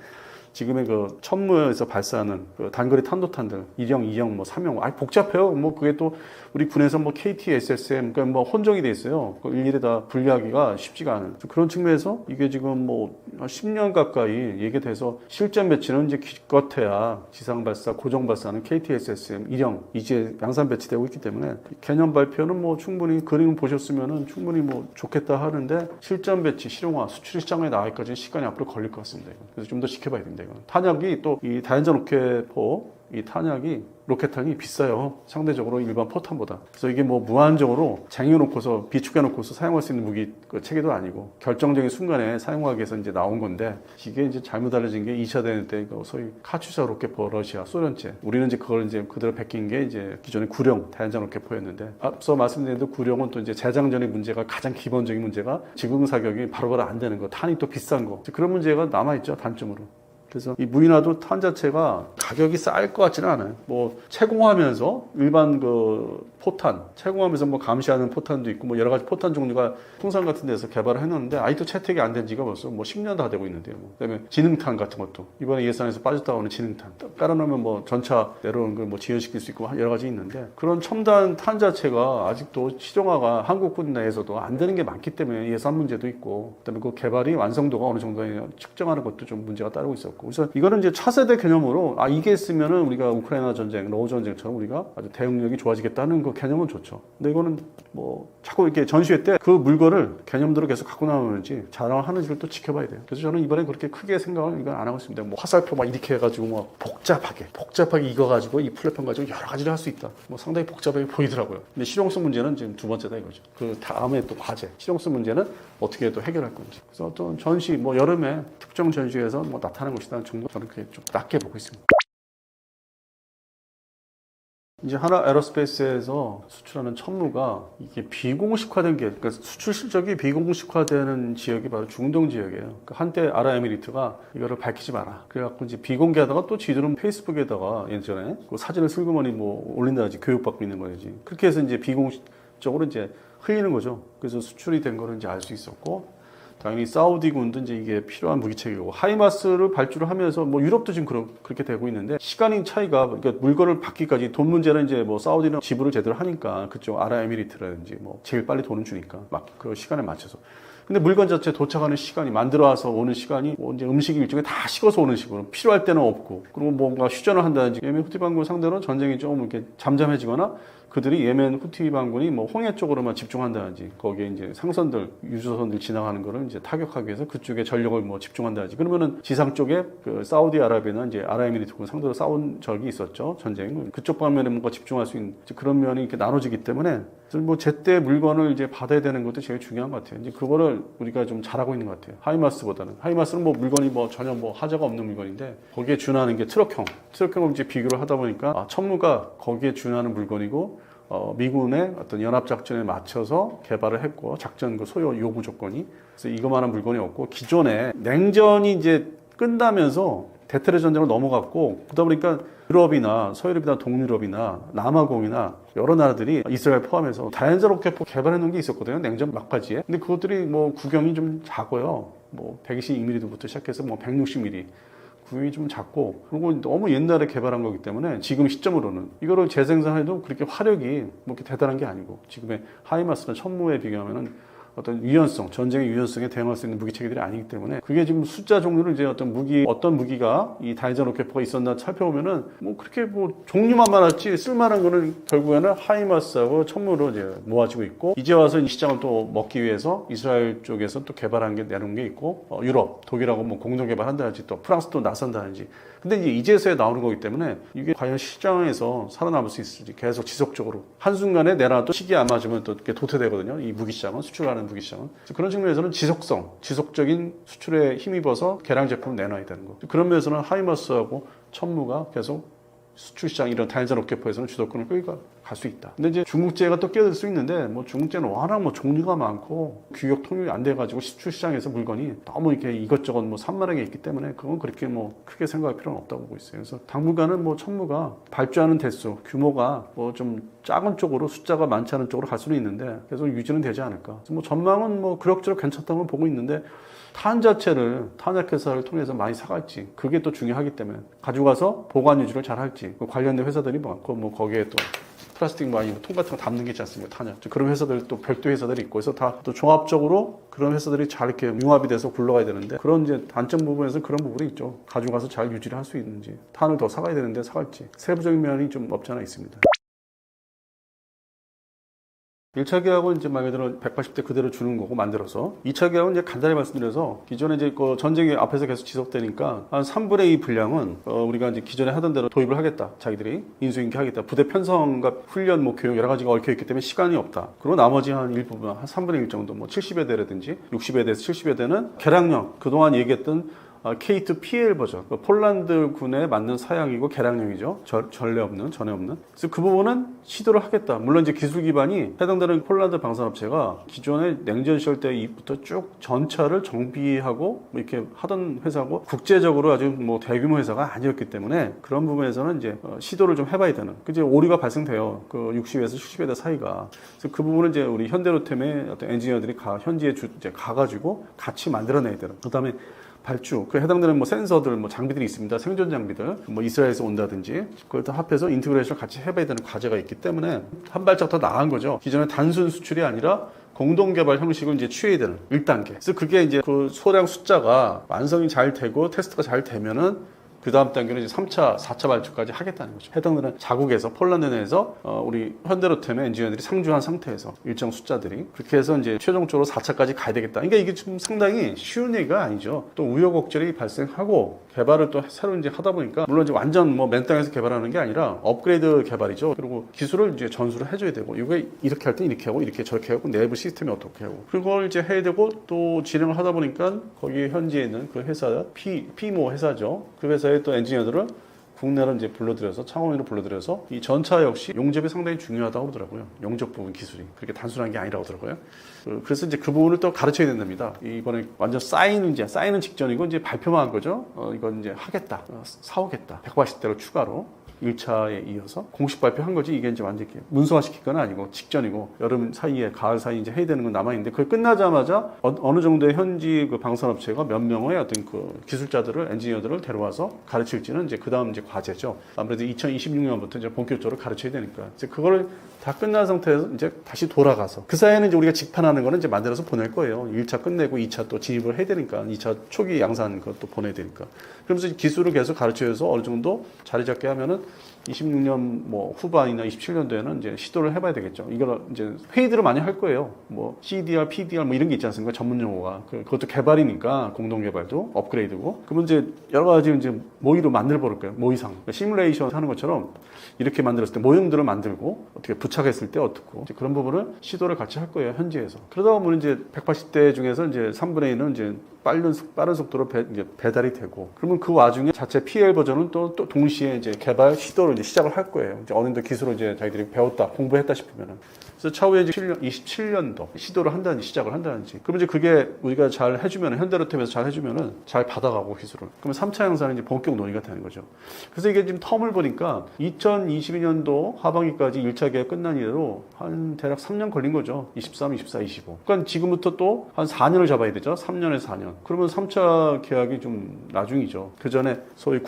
지금의 그 천무에서 발사하는 그 단거리 탄도탄들 1형, 2형, 뭐 3형 아주 복잡해요. 뭐 그게 또 우리 군에서 뭐 KT, SSM 그러니까 뭐 혼종이 돼 있어요. 그 일일이 다 분리하기가 쉽지가 않은 그런 측면에서 이게 지금 뭐 10년 가까이 얘기돼서 실전 배치는 이제 기껏해야 지상 발사, 고정 발사는 KT, SSM 1형 이제 양산 배치되고 있기 때문에 개념 발표는 뭐 충분히 그림 보셨으면은 충분히 뭐 좋겠다 하는데 실전 배치, 실용화, 수출 시장에 나가기까지는 시간이 앞으로 걸릴 것 같습니다. 그래서 좀 더 지켜봐야 됩니다. 겁니다. 이건 탄약이 또 이 다연장 로켓포 이 탄약이 로켓탄이 비싸요. 상대적으로 일반 포탄보다. 그래서 이게 뭐 무한적으로 쟁여놓고서 비축해놓고서 사용할 수 있는 무기 그 체계도 아니고 결정적인 순간에 사용하기 위해서 이제 나온 건데 이게 이제 잘못 알려진 게 2차 대전 때 소위 카츄샤 로켓포 러시아 소련제. 우리는 이제 그걸 이제 그대로 베낀 게 이제 기존의 구룡 다연장 로켓포였는데 앞서 말씀드린 대로 구룡은 또 이제 재장전의 문제가 가장 기본적인 문제가 지금 사격이 바로바로 안 되는 거. 탄이 또 비싼 거. 그런 문제가 남아있죠. 단점으로. 그래서 이 무인화도 탄 자체가 가격이 쌀 것 같지는 않아요. 뭐 채공하면서 일반 그 포탄, 채공하면서 뭐 감시하는 포탄도 있고 뭐 여러 가지 포탄 종류가 풍산 같은 데서 개발을 해놨는데 아직도 채택이 안 된 지가 벌써 뭐 10년 다 되고 있는데요. 그다음에 지능탄 같은 것도 이번에 예산에서 빠졌다고 하는 지능탄 깔아놓으면 뭐 전차 내려오는 걸 뭐 지연시킬 수 있고 여러 가지 있는데 그런 첨단 탄 자체가 아직도 시정화가 한국군 내에서도 안 되는 게 많기 때문에 예산 문제도 있고 그다음에 그 개발이 완성도가 어느 정도에 측정하는 것도 좀 문제가 따르고 있었고 그래서 이거는 이제 차세대 개념으로 이게 있으면은 우리가 우크라이나 전쟁, 러우 전쟁처럼 우리가 아주 대응력이 좋아지겠다는 그 개념은 좋죠. 근데 이거는 뭐 자꾸 이렇게 전시회 때 그 물건을 개념대로 계속 갖고 나오는지 자랑하는지를 또 지켜봐야 돼요. 그래서 저는 이번에 그렇게 크게 생각을 이건 안 하고 있습니다. 뭐 화살표 막 이렇게 해가지고 뭐 복잡하게 이거 가지고 이 플랫폼 가지고 여러 가지를 할 수 있다. 뭐 상당히 복잡하게 보이더라고요. 근데 실용성 문제는 지금 두 번째다 이거죠. 그 다음에 또 과제, 실용성 문제는 어떻게 또 해결할 건지. 그래서 어떤 전시, 뭐 여름에 특정 전시회에서 뭐 나타나는 것이다 정도 저는 그게 좀 낮게 보고 있습니다. 이제 하나 에어로스페이스에서 수출하는 천무가 이게 비공식화된 게, 그러니까 수출 실적이 비공식화되는 지역이 바로 중동 지역이에요. 그러니까 한때 아랍에미리트가 이거를 밝히지 마라. 그래갖고 이제 비공개하다가 또 지들은 페이스북에다가 예전에 그 사진을 슬그머니 뭐 올린다든지 교육받고 있는 거지. 그렇게 해서 이제 비공식적으로 이제 흘리는 거죠. 그래서 수출이 된 거를 이제 알 수 있었고. 당연히 사우디군도 이제 이게 필요한 무기체계고 하이마스를 발주를 하면서 뭐 유럽도 지금 그렇게 되고 있는데 시간이 차이가 그러니까 물건을 받기까지 돈 문제는 이제 뭐 사우디는 지불을 제대로 하니까 그쪽 아랍에미리트라든지 뭐 제일 빨리 돈을 주니까 막 그 시간에 맞춰서 근데 물건 자체 도착하는 시간이 만들어 와서 오는 시간이 뭐 이제 음식이 일종에 다 식어서 오는 식으로 필요할 때는 없고 그리고 뭔가 휴전을 한다든지 예멘 후티 반군 상대로 전쟁이 좀 이렇게 잠잠해지거나 그들이 예멘 후티 반군이 뭐 홍해 쪽으로만 집중한다든지 거기에 이제 상선들 유조선들 지나가는 거를 이제 타격하기 위해서 그쪽에 전력을 뭐 집중한다든지 그러면은 지상 쪽에 그 사우디아라비아나 이제 아랍에미리트군 상대로 싸운 적이 있었죠 전쟁 그쪽 방면에 뭔가 집중할 수 있는 그런 면이 이렇게 나눠지기 때문에 뭐 제때 물건을 이제 받아야 되는 것도 제일 중요한 것 같아요. 이제 그거를 우리가 좀 잘하고 있는 것 같아요. 하이마스보다는 하이마스는 뭐 물건이 뭐 전혀 뭐 하자가 없는 물건인데 거기에 준하는 게 트럭형을 이제 비교를 하다 보니까 천무가 거기에 준하는 물건이고 미군의 어떤 연합작전에 맞춰서 개발을 했고 작전 그 소요 요구 조건이 그래서 이거만한 물건이 없고 기존에 냉전이 이제 끝나면서 대테러 전쟁으로 넘어갔고 그러다 보니까 유럽이나 서유럽이나 동유럽이나 남아공이나 여러 나라들이 이스라엘 포함해서 다연장 로켓포 개발해 놓은 게 있었거든요. 냉전 막바지에. 근데 그것들이 뭐 구경이 좀 작아요. 뭐 122mm부터 시작해서 뭐 160mm. 구형이 좀 작고 그리고 너무 옛날에 개발한 거기 때문에 지금 시점으로는 이거를 재생산해도 그렇게 화력이 뭐 이렇게 대단한 게 아니고 지금의 하이마스나 천무에 비교하면은 어떤 유연성, 전쟁의 유연성에 대응할 수 있는 무기 체계들이 아니기 때문에 그게 지금 숫자 종류를 이제 어떤 무기가 이 다연장 로켓포가 있었나 살펴보면은 뭐 그렇게 뭐 종류만 많았지 쓸만한 거는 결국에는 하이마스하고 천무로 이제 모아지고 있고 이제 와서 이 시장을 또 먹기 위해서 이스라엘 쪽에서 또 개발한 게 내놓은 게 있고 유럽, 독일하고 뭐 공동 개발한다든지 또 프랑스도 나선다든지 근데 이제 이제서야 나오는 거기 때문에 이게 과연 시장에서 살아남을 수 있을지 계속 지속적으로 한순간에 내놔도 시기에 안 맞으면 또 이렇게 도태되거든요. 이 무기 시장은 수출하는 무기 시장은 그런 측면에서는 지속적인 수출에 힘입어서 개량 제품을 내놔야 되는 거. 그런 면에서는 하이마스하고 천무가 계속 수출 시장 이런 다연장 로켓포에서는 주도권을 끌고 갈 수 있다. 근데 이제 중국제가 또 끼어들 수 있는데 뭐 중국제는 워낙 뭐 종류가 많고 규격 통일이 안 돼가지고 수출 시장에서 물건이 너무 이렇게 이것저것 뭐 산만하게 있기 때문에 그건 그렇게 뭐 크게 생각할 필요는 없다고 보고 있어요. 그래서 당분간은 뭐 천무가 발주하는 대수 규모가 뭐 좀 작은 쪽으로 숫자가 많지 않은 쪽으로 갈 수는 있는데 계속 유지는 되지 않을까. 그래서 뭐 전망은 뭐 그럭저럭 괜찮다고 보고 있는데. 탄 자체를 탄약회사를 통해서 많이 사갈지 그게 또 중요하기 때문에 가져가서 보관 유지를 잘 할지 관련된 회사들이 많고 뭐 거기에 또 플라스틱 많이 통 같은 거 담는 게 있지 않습니까 탄약 그런 회사들 또 별도 회사들이 있고 그래서 다 또 종합적으로 그런 회사들이 잘 이렇게 융합이 돼서 굴러가야 되는데 그런 이제 단점 부분에서 그런 부분이 있죠 가져가서 잘 유지를 할 수 있는지 탄을 더 사가야 되는데 사갈지 세부적인 면이 좀 없지 않아 있습니다. 1차 계약은 이제 말 그대로 180대 그대로 주는 거고 만들어서 2차 계약은 이제 간단히 말씀드려서 기존에 이제 그 전쟁이 앞에서 계속 지속되니까 한 3분의 2 분량은 우리가 이제 기존에 하던 대로 도입을 하겠다. 자기들이 인수인계 하겠다. 부대 편성과 훈련, 뭐 교육 여러 가지가 얽혀 있기 때문에 시간이 없다. 그리고 나머지 한 일부분 한 3분의 1 정도 뭐 70여 대라든지 60여 대에서 70여 대는 개량형 그동안 얘기했던 K2PL 버전, 폴란드 군에 맞는 사양이고 개량형이죠. 전에 없는. 그래서 그 부분은 시도를 하겠다. 물론 이제 기술 기반이 해당되는 폴란드 방산업체가 기존의 냉전 시절 때부터 쭉 전차를 정비하고 뭐 이렇게 하던 회사고 국제적으로 아주 뭐 대규모 회사가 아니었기 때문에 그런 부분에서는 이제 시도를 좀 해봐야 되는. 그제 오류가 발생돼요. 그 60에서 70여 대 사이가. 그래서 그 부분은 이제 우리 현대로템의 어떤 엔지니어들이 현지에 이제 가가지고 같이 만들어내야 되는. 그다음에 발주, 그 해당되는 뭐 센서들, 뭐 장비들이 있습니다. 생존 장비들, 뭐 이스라엘에서 온다든지, 그걸 다 합해서 인테그레이션을 같이 해봐야 되는 과제가 있기 때문에 한 발짝 더 나은 거죠. 기존에 단순 수출이 아니라 공동 개발 형식을 이제 취해야 되는 1단계. 그래서 그게 이제 그 소량 숫자가 완성이 잘 되고 테스트가 잘 되면은 그 다음 단계는 이제 3차, 4차 발주까지 하겠다는 거죠. 해당되는 자국에서, 폴란드 내에서, 우리 현대로템의 엔지니어들이 상주한 상태에서 일정 숫자들이. 그렇게 해서 이제 최종적으로 4차까지 가야 되겠다. 그러니까 이게 좀 상당히 쉬운 얘기가 아니죠. 또 우여곡절이 발생하고, 개발을 또 새로 이제 하다 보니까, 물론 이제 완전 뭐 맨 땅에서 개발하는 게 아니라 업그레이드 개발이죠. 그리고 기술을 이제 전수를 해줘야 되고, 이게 이렇게 할 땐 이렇게 하고, 이렇게 저렇게 하고, 내부 시스템이 어떻게 하고. 그걸 이제 해야 되고, 또 진행을 하다 보니까, 거기 현지에 있는 그 회사, 피모 회사죠. 그 회사의 또 엔지니어들을 국내로 이제 불러들여서 창원으로 불러들여서 이 전차 역시 용접이 상당히 중요하다고 그러더라고요. 용접 부분 기술이 그렇게 단순한 게 아니라고 그러더라고요. 그래서 이제 그 부분을 또 가르쳐야 된답니다. 이번에 완전 사인은 직전이고 이제 발표만 한 거죠. 이건 이제 하겠다, 사오겠다, 180대로 추가로. 1차에 이어서 공식 발표한 거지. 이게 이제 완전히 문서화시킬 건 아니고 직전이고 여름 사이에 가을 사이에 이제 해야 되는 건 남아있는데 그걸 끝나자마자 어느 정도의 현지 그 방산업체가 몇 명의 어떤 그 기술자들을 엔지니어들을 데려와서 가르칠지는 이제 그 다음 이제 과제죠. 아무래도 2026년부터 이제 본격적으로 가르쳐야 되니까 이제 그거를 다 끝난 상태에서 이제 다시 돌아가서 그 사이에는 이제 우리가 직판하는 거는 이제 만들어서 보낼 거예요. 1차 끝내고 2차 또 진입을 해야 되니까 2차 초기 양산 그것도 보내야 되니까 그러면서 기술을 계속 가르쳐줘서 어느 정도 자리 잡게 하면은 26년 뭐 후반이나 27년도에는 이제 시도를 해봐야 되겠죠. 이걸 이제 회의들을 많이 할 거예요. 뭐 CDR, PDR 뭐 이런 게 있지 않습니까? 전문 용어가. 그것도 개발이니까 공동 개발도 업그레이드고. 그러면 이제 여러 가지 이제 모의로 만들어 볼 거예요. 모의상. 그러니까 시뮬레이션 하는 것처럼 이렇게 만들었을 때 모형들을 만들고 어떻게 부착했을 때 어떻고 이제 그런 부분을 시도를 같이 할 거예요. 현지에서. 그러다 보면 이제 180대 중에서 이제 3분의 1은 이제 빠른 속도로 이제 배달이 되고 그러면 그 와중에 자체 PL 버전은 또 동시에 이제 개발 시도를 이제 시작을 할 거예요. 이제 어느 정도 기술을 이제 자기들이 배웠다, 공부했다 싶으면은. 그래서 차후에 이제 27년도 시도를 한다든지 시작을 한다든지. 그러면 이제 그게 우리가 잘 해주면 현대로템에서 잘 해주면은 잘 받아가고 기술을. 그러면 3차 양산은 이제 본격 논의가 되는 거죠. 그래서 이게 지금 텀을 보니까 2022년도 하반기까지 1차 계약 끝난 이래로 한 대략 3년 걸린 거죠. 23, 24, 25. 그러니까 지금부터 또 한 4년을 잡아야 되죠. 3년에서 4년. 그러면 3차 계약이 좀 나중이죠. 그 전에 소위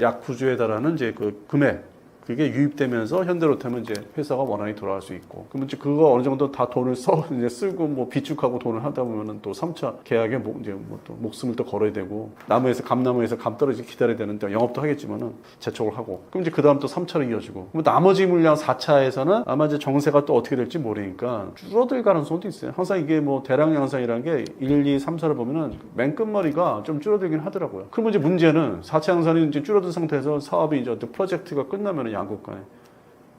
약 9조에 달하는 이제 그 금액. 그게 유입되면서 현대로템은 이제 회사가 원활히 돌아갈 수 있고. 그러면 이제 그거 어느 정도 다 돈을 이제 쓰고 뭐 비축하고 돈을 하다 보면은 또 3차 계약에 이제 뭐 또 목숨을 또 걸어야 되고. 감나무에서 감 떨어지게 기다려야 되는데 영업도 하겠지만은 재촉을 하고. 그럼 이제 그 다음 또 3차로 이어지고. 그럼 나머지 물량 4차에서는 아마 이제 정세가 또 어떻게 될지 모르니까 줄어들 가능성도 있어요. 항상 이게 뭐 대량 양산이라는 게 1, 2, 3차를 보면은 맨 끝머리가 좀 줄어들긴 하더라고요. 그러면 이제 문제는 4차 양산이 이제 줄어든 상태에서 사업이 이제 어떤 프로젝트가 끝나면은 양국 간에.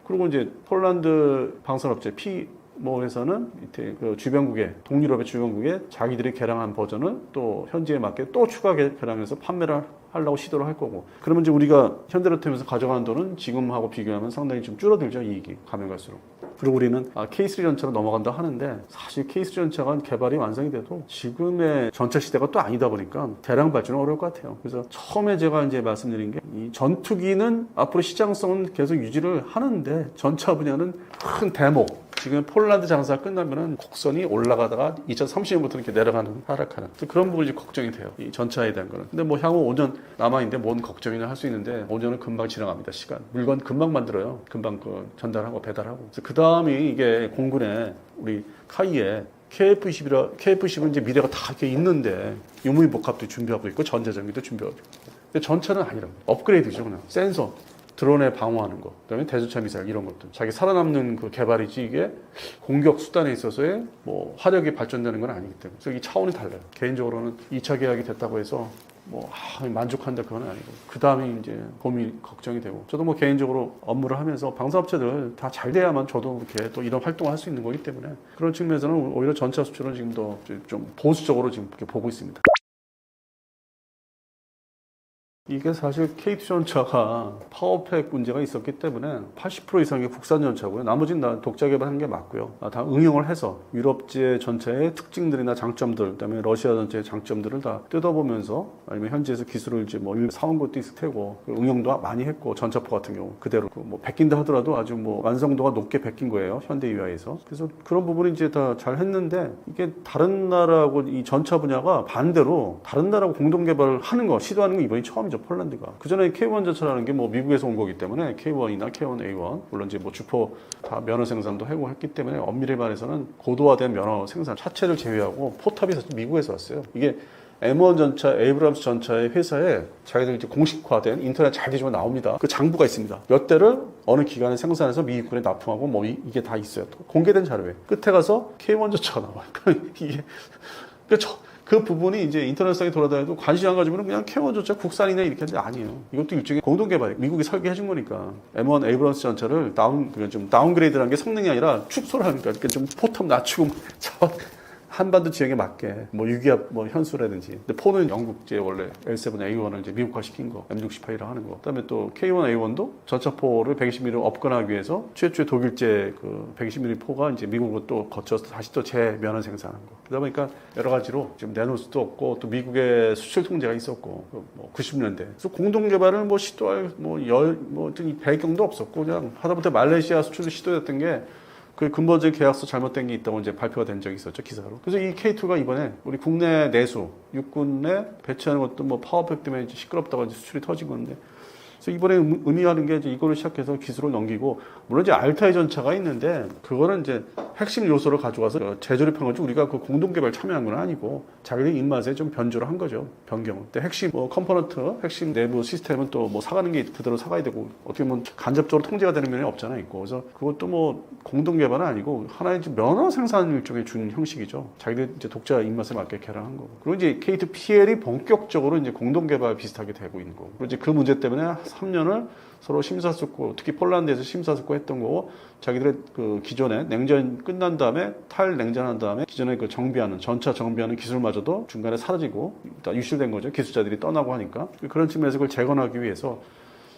그리고 이제 폴란드 방산업체 피모에서는 밑에 그 주변국에 동유럽의 주변국에 자기들이 개량한 버전을 또 현지에 맞게 또 추가 개량해서 판매를 하려고 시도를 할 거고. 그러면 이제 우리가 현대로템에서 가져가는 돈은 지금하고 비교하면 상당히 좀 줄어들죠. 이익이 가면 갈수록. 그리고 우리는 K3 전차로 넘어간다 하는데 사실 K3 전차가 개발이 완성이 돼도 지금의 전차 시대가 또 아니다 보니까 대량 발주는 어려울 것 같아요. 그래서 처음에 제가 이제 말씀드린 게 이 전투기는 앞으로 시장성은 계속 유지를 하는데 전차 분야는 큰 대목. 지금 폴란드 장사 끝나면은 곡선이 올라가다가 2030년부터 이렇게 내려가는 하락하는 그런 부분이 이제 걱정이 돼요. 이 전차에 대한 거는. 근데 뭐 향후 5년 남아있는데 뭔 걱정이나 할 수 있는데 5년은 금방 지나갑니다. 시간. 물건 금방 만들어요. 금방 그 전달하고 배달하고. 그래서 그 다음이 이게 공군에 우리 카이에 KF-10은 이제 미래가 다 이렇게 있는데 유무인 복합도 준비하고 있고 전자전기도 준비하고 있고. 근데 전차는 아니라고. 업그레이드죠, 그냥. 센서. 드론에 방어하는 거, 그다음에 대전차 미사일 이런 것들. 자기 살아남는 그 개발이지 이게 공격 수단에 있어서의 뭐 화력이 발전되는 건 아니기 때문에. 그래서 이 차원이 달라요. 개인적으로는 2차 계약이 됐다고 해서 뭐 만족한다 그건 아니고 그 다음에 이제 고민 걱정이 되고 저도 뭐 개인적으로 업무를 하면서 방사업체들 다 잘 돼야만 저도 이렇게 또 이런 활동을 할 수 있는 거기 때문에 그런 측면에서는 오히려 전차 수출은 지금 더 좀 보수적으로 지금 이렇게 보고 있습니다. 이게 사실 KT 전차가 파워팩 문제가 있었기 때문에 80% 이상이 국산 전차고요. 나머지는 다 독자 개발한 게 맞고요. 다 응용을 해서 유럽제 전차의 특징들이나 장점들, 그다음에 러시아 전차의 장점들을 다 뜯어보면서 아니면 현지에서 기술을 이제 뭐 사온 것도 있을 테고 응용도 많이 했고 전차포 같은 경우 그대로 뭐 베낀다 하더라도 아주 뭐 완성도가 높게 베낀 거예요. 현대 유아에서. 그래서 그런 부분이 이제 다 잘 했는데 이게 다른 나라하고 이 전차 분야가 반대로 다른 나라하고 공동 개발을 하는 거 시도하는 거 이번이 처음이죠. 폴란드가. 그 전에 K1 전차라는 게 뭐 미국에서 온 거기 때문에 K1이나 K1A1 물론 이제 뭐 주포 다 면허 생산도 하고 했기 때문에 엄밀히 말해서는 고도화된 면허 생산 차체를 제외하고 포탑이 사실 미국에서 왔어요. 이게 M1 전차, 에이브람스 전차의 회사에 자기들 이제 공식화된 인터넷 잘 뒤지면 나옵니다. 그 장부가 있습니다. 몇 대를 어느 기간에 생산해서 미국군에 납품하고 뭐 이게 다 있어요. 공개된 자료에. 끝에 가서 K1 전차가 나와요. 이게 그 부분이 이제 인터넷상에 돌아다녀도 관심 안 가지고는 그냥 K1 전차 국산이네 이렇게 하는데 아니에요. 이것도 일종의 공동 개발이에요. 미국이 설계해 준 거니까. M1 에이브럼스 전차를 좀 다운그레이드라는 게 성능이 아니라 축소를 하니까 이렇게 좀 포탑 낮추고 한반도 지역에 맞게 뭐 유기압 뭐 현수라든지. 근데 포는 영국제 원래 L7A1을 이제 미국화 시킨 거, M68이라 하는 거. 그다음에 또 K1A1도 전차포를 120mm 업근하기 위해서 최초의 독일제 그 120mm 포가 이제 미국으로 또 거쳐서 다시 또 재면허 생산한 거. 그러다 보니까 여러 가지로 지금 내놓을 수도 없고 또 미국의 수출 통제가 있었고 뭐 90년대. 그래서 공동 개발을 뭐 시도할 배경도 없었고 그냥 하다못해 말레이시아 수출을 시도했던 게 그 근본적인 계약서 잘못된 게 있다고 이제 발표가 된 적이 있었죠, 기사로. 그래서 이 K2가 이번에 우리 국내 내수, 육군 내 배치하는 것도 뭐 파워팩 때문에 이제 시끄럽다고 이제 수출이 터진 건데. 그래서 이번에 의미하는 게 이제 이거를 시작해서 기술을 넘기고, 물론 이제 알타이 전차가 있는데, 그거는 이제 핵심 요소를 가져와서 재조립한 거지, 우리가 그 공동개발 참여한 건 아니고, 자기들 입맛에 좀 변조를 한 거죠, 변경을. 근데 핵심 뭐 컴포넌트, 핵심 내부 시스템은 또 뭐 사가는 게 그대로 사가야 되고, 어떻게 보면 간접적으로 통제가 되는 면이 없잖아, 있고. 그래서 그것도 뭐 공동개발은 아니고, 하나의 이제 면허 생산 일종의 준 형식이죠. 자기들 이제 독자 입맛에 맞게 개량한 거고. 그리고 이제 K2PL이 본격적으로 이제 공동개발 비슷하게 되고 있는 거고. 그리고 이제 그 문제 때문에 3년을 서로 심사숙고, 특히 폴란드에서 심사숙고 했던 거고, 자기들의 그 기존에 냉전 끝난 다음에 탈냉전한 다음에 기존에 그 정비하는 전차 정비하는 기술마저도 중간에 사라지고 일단 유실된 거죠. 기술자들이 떠나고 하니까. 그런 측면에서 그걸 재건하기 위해서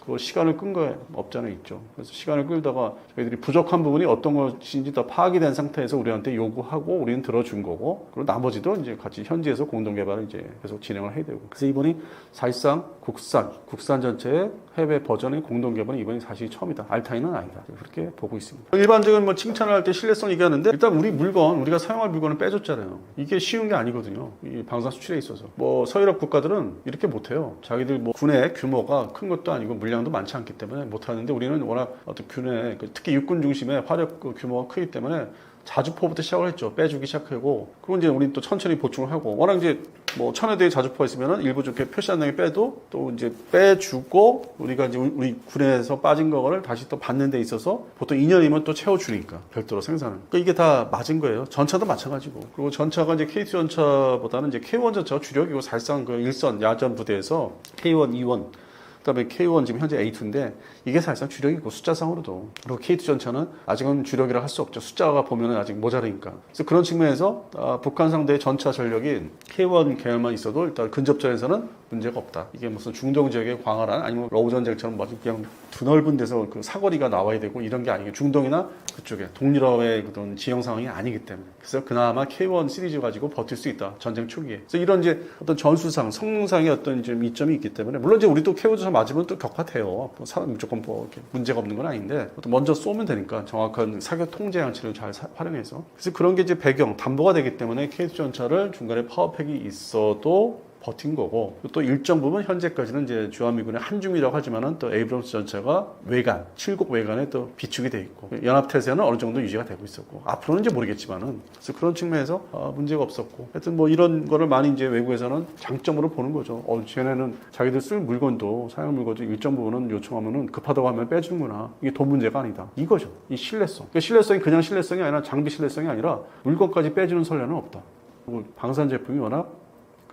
그 시간을 끈 거 없잖아요, 있죠. 그래서 시간을 끌다가 저희들이 부족한 부분이 어떤 것인지 다 파악이 된 상태에서 우리한테 요구하고 우리는 들어준 거고, 그리고 나머지도 이제 같이 현지에서 공동 개발을 이제 계속 진행을 해야 되고. 그래서 이번이 사실상 국산 전체의 해외 버전의 공동 개발은 이번이 사실 처음이다. 알타이는 아니다. 그렇게 보고 있습니다. 일반적인 뭐 칭찬을 할 때 신뢰성 얘기하는데 일단 우리가 사용할 물건을 빼줬잖아요. 이게 쉬운 게 아니거든요. 이 방산 수출에 있어서. 뭐 서유럽 국가들은 이렇게 못해요. 자기들 뭐 군의 규모가 큰 것도 아니고 물량도 많지 않기 때문에 못하는데 우리는 워낙 어떤 군의 특히 육군 중심의 화력 규모가 크기 때문에 자주포부터 시작을 했죠. 빼주기 시작하고. 그리고 이제 우리 또 천천히 보충을 하고. 워낙 이제 뭐 1000여 자주포가 있으면은 일부 좋게 표시 안 나게 빼도 또 이제 빼주고 우리가 이제 우리 군에서 빠진 거를 다시 또 받는 데 있어서 보통 2년이면 또 채워주니까 별도로 생산을. 그러니까 이게 다 맞은 거예요. 전차도 마찬가지고. 그리고 전차가 이제 K2 전차보다는 이제 K1 전차가 주력이고 사실상 그 일선 야전 부대에서 K1, E1 그다음에 K1 지금 현재 A2인데 이게 사실상 주력이고 숫자상으로도. 그리고 K2 전차는 아직은 주력이라 할 수 없죠. 숫자가 보면은 아직 모자르니까. 그래서 그런 측면에서 북한 상대의 전차 전력인 K1 계열만 있어도 일단 근접전에서는 문제가 없다. 이게 무슨 중동 지역의 광활한 아니면 러우 전쟁처럼 그냥 드넓은 데서 그 사거리가 나와야 되고 이런 게 아니고 중동이나 그쪽에 동유럽의 그런 지형 상황이 아니기 때문에. 그래서 그나마 K1 시리즈 가지고 버틸 수 있다. 전쟁 초기에. 그래서 이런 이제 어떤 전술상, 성능상의 어떤 좀 이점이 있기 때문에 물론 이제 우리도 K1 전차 맞으면 또 격화돼요. 무조건 뭐 이렇게 문제가 없는 건 아닌데 먼저 쏘면 되니까 정확한 사격 통제 장치를 잘 활용해서. 그래서 그런 게 이제 배경, 담보가 되기 때문에 K2 전차를 중간에 파워팩이 있어도 버틴 거고 또 일정 부분 현재까지는 이제 주한미군의 한중이라고 하지만은 또 에이브럼스 전차가 외관, 칠곡 외관에 또 비축이 돼 있고 연합태세는 어느 정도 유지가 되고 있었고 앞으로는 이제 모르겠지만은 그래서 그런 측면에서 문제가 없었고 하여튼 뭐 이런 거를 많이 이제 외국에서는 장점으로 보는 거죠. 쟤네는 자기들 쓸 물건도 사용 물건도 일정 부분은 요청하면은 급하다고 하면 빼주는구나. 이게 돈 문제가 아니다. 이거죠. 이 신뢰성. 그러니까 신뢰성이 그냥 신뢰성이 아니라 장비 신뢰성이 아니라 물건까지 빼주는 선례는 없다. 그리고 방산 제품이 워낙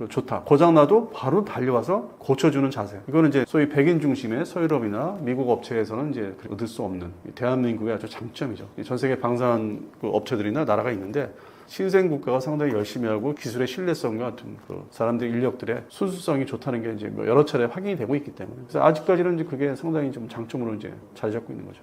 좋다. 고장나도 바로 달려와서 고쳐주는 자세. 이거는 이제 소위 백인 중심의 서유럽이나 미국 업체에서는 이제 얻을 수 없는 대한민국의 아주 장점이죠. 전 세계 방산 업체들이나 나라가 있는데 신생 국가가 상당히 열심히 하고 기술의 신뢰성과 같은 사람들 인력들의 순수성이 좋다는 게 이제 뭐 여러 차례 확인이 되고 있기 때문에 그래서 아직까지는 이제 그게 상당히 좀 장점으로 이제 자리 잡고 있는 거죠.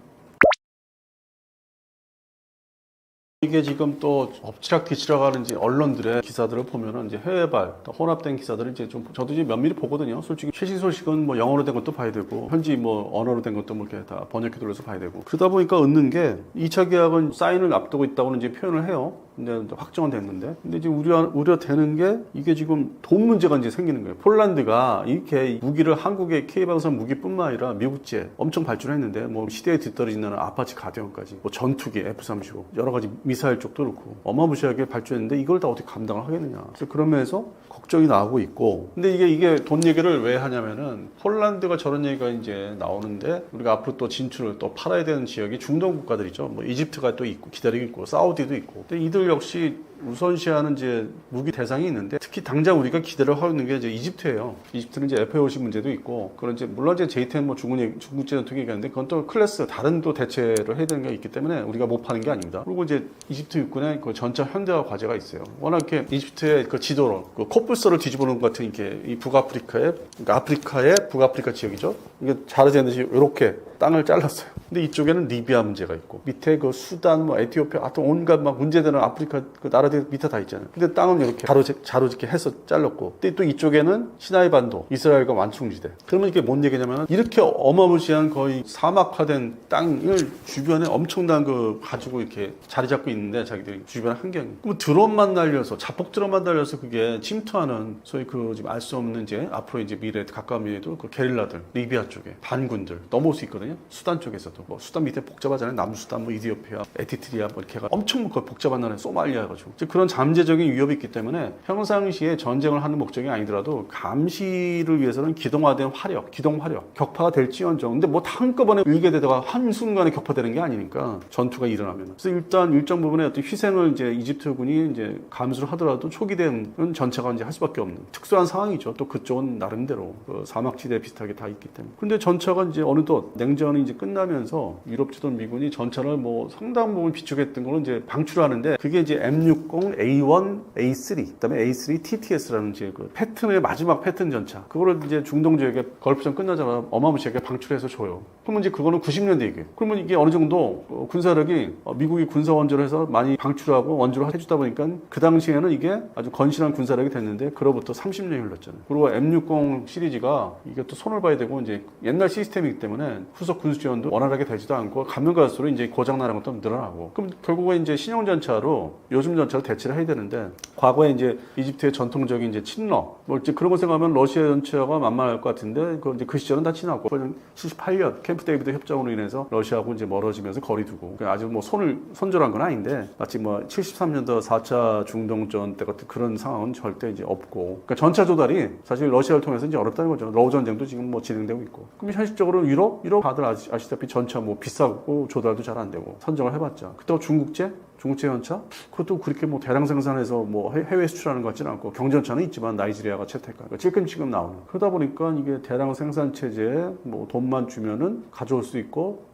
이게 지금 또 엎치락뒤치락 하는 이제 언론들의 기사들을 보면은 이제 해외발, 또 혼합된 기사들을 이제 좀 저도 이제 면밀히 보거든요. 솔직히 최신 소식은 뭐 영어로 된 것도 봐야 되고 현지 뭐 언어로 된 것도 뭐 이렇게 다 번역해 돌려서 봐야 되고 그러다 보니까 얻는 게 2차 계약은 사인을 앞두고 있다고는 이제 표현을 해요. 근데 확정은 됐는데 근데 이제 우려되는 게 이게 지금 돈 문제가 이제 생기는 거예요. 폴란드가 이렇게 무기를 한국의 K방산 무기뿐만 아니라 미국제 엄청 발전했는데 뭐 시대에 뒤떨어지는 아파치 가디언까지 뭐 전투기 F-35 여러 가지 미사일 쪽도 그렇고 어마무시하게 발전했는데 이걸 다 어떻게 감당을 하겠느냐. 그래서 그런 면에서 걱정이 나오고 있고 근데 이게 돈 얘기를 왜 하냐면은 폴란드가 저런 얘기가 이제 나오는데 우리가 앞으로 또 진출을 또 팔아야 되는 지역이 중동 국가들이죠. 뭐 이집트가 또 있고 기다리고 있고 사우디도 있고 근데 이들 역시 우선시하는 이제 무기 대상이 있는데 특히 당장 우리가 기대를 하고 있는 게 이제 이집트예요. 이집트는 이제 FAOC 문제도 있고 그런 이제 물론 이제 J10 뭐 중국제 전투기 얘기하는데 그건 또 클래스 다른 또 대체를 해야 되는 게 있기 때문에 우리가 못 파는 게 아닙니다. 그리고 이제 이집트 육군에 그 전차 현대화 과제가 있어요. 워낙 이렇게 이집트의 그 지도로 그 코뿔소를 뒤집어놓은 것 같은 이렇게 이 북아프리카의 그러니까 아프리카의 북아프리카 지역이죠. 이게 자르자는 듯이 이렇게 땅을 잘랐어요. 근데 이쪽에는 리비아 문제가 있고 밑에 그 수단, 뭐 에티오피아, 하여튼 온갖 막 문제되는 아프리카 그 나라들 밑에 다 있잖아요. 근데 땅은 이렇게 자로짓게 해서 잘랐고, 근데 또 이쪽에는 시나이 반도, 이스라엘과 완충지대. 그러면 이게 뭔 얘기냐면 이렇게 어마무시한 거의 사막화된 땅을 주변에 엄청난 그 가지고 이렇게 자리 잡고 있는데 자기들이 주변 환경이. 그럼 드론만 날려서 자폭 드론만 날려서 그게 침투하는 소위 그 지금 알 수 없는 이제 앞으로 이제 미래 가까운 미래에도 그 게릴라들 리비아 쪽에 반군들 넘어올 수 있거든요. 수단 쪽에서도 뭐 수단 밑에 복잡하잖아요. 남수단 뭐 이디오피아, 에티트리아 뭐 이렇게 엄청 그 복잡한 나라에 소말리아 가지고 그런 잠재적인 위협이 있기 때문에 평상시에 전쟁을 하는 목적이 아니더라도 감시를 위해서는 기동화된 화력, 기동 화력, 격파가 될지언정. 근데 뭐 다 한꺼번에 일게 되다가 한순간에 격파되는 게 아니니까 전투가 일어나면. 그래서 일단 일정 부분의 어떤 희생을 이제 이집트군이 이제 감수를 하더라도 초기 대응은 전차가 이제 할 수밖에 없는 특수한 상황이죠. 또 그쪽은 나름대로 그 사막지대 비슷하게 다 있기 때문에. 근데 전차가 이제 어느덧 냉전이 이제 끝나면서 유럽 주둔 미군이 전차를 뭐 상당 부분 비축했던 거는 이제 방출하는데 그게 이제 M60, A1, A3, 그다음에 A3 TTS라는 이제 그 패턴의 마지막 패턴 전차. 그거를 이제 중동 지역에 걸프전 끝나자마자 어마무시하게 방출해서 줘요. 그러면 이제 그거는 90년대 얘기예요. 그러면 이게 어느 정도 군사력이 미국이 군사 원조를 해서 많이 방출하고 원조를 해주다 보니까 그 당시에는 이게 아주 건실한 군사력이 됐는데 그로부터 30년이 흘렀잖아요. 그리고 M60 시리즈가 이게 또 손을 봐야 되고 이제 옛날 시스템이기 때문에 후속 군수 지원도 원활하게 되지도 않고 가면 갈수록 이제 고장나는 것도 늘어나고 그럼 결국에 이제 신형 전차로 요즘 전차로 대체를 해야 되는데 과거에 이제 이집트의 전통적인 이제 친러 뭐 이제 그런 거 생각하면 러시아 전차가 만만할 것 같은데 그 시절은 다 지났고 78년 캠프 데이비드 협정으로 인해서 러시아하고 이제 멀어지면서 거리 두고 아주 뭐 손절한 건 아닌데 마치 뭐 73년도 4차 중동전 때 같은 그런 상황은 절대 이제 없고 그러니까 전차 조달이 사실 러시아를 통해서 이제 어렵다는 거죠. 러우 전쟁도 지금 뭐 진행되고 있고 그럼 현실적으로 유럽 다들 아시다시피 전차 뭐 비싸고 조달도 잘 안 되고 선정을 해봤자 그때가 중국제 전차 그것도 그렇게 뭐 대량 생산해서 뭐 해외 수출하는 것 같지는 않고 경전차는 있지만 나이지리아가 채택할 그러니까 지금 나오는 그러다 보니까 이게 대량 생산 체제에 뭐 돈만 주면은 가져올 수 있고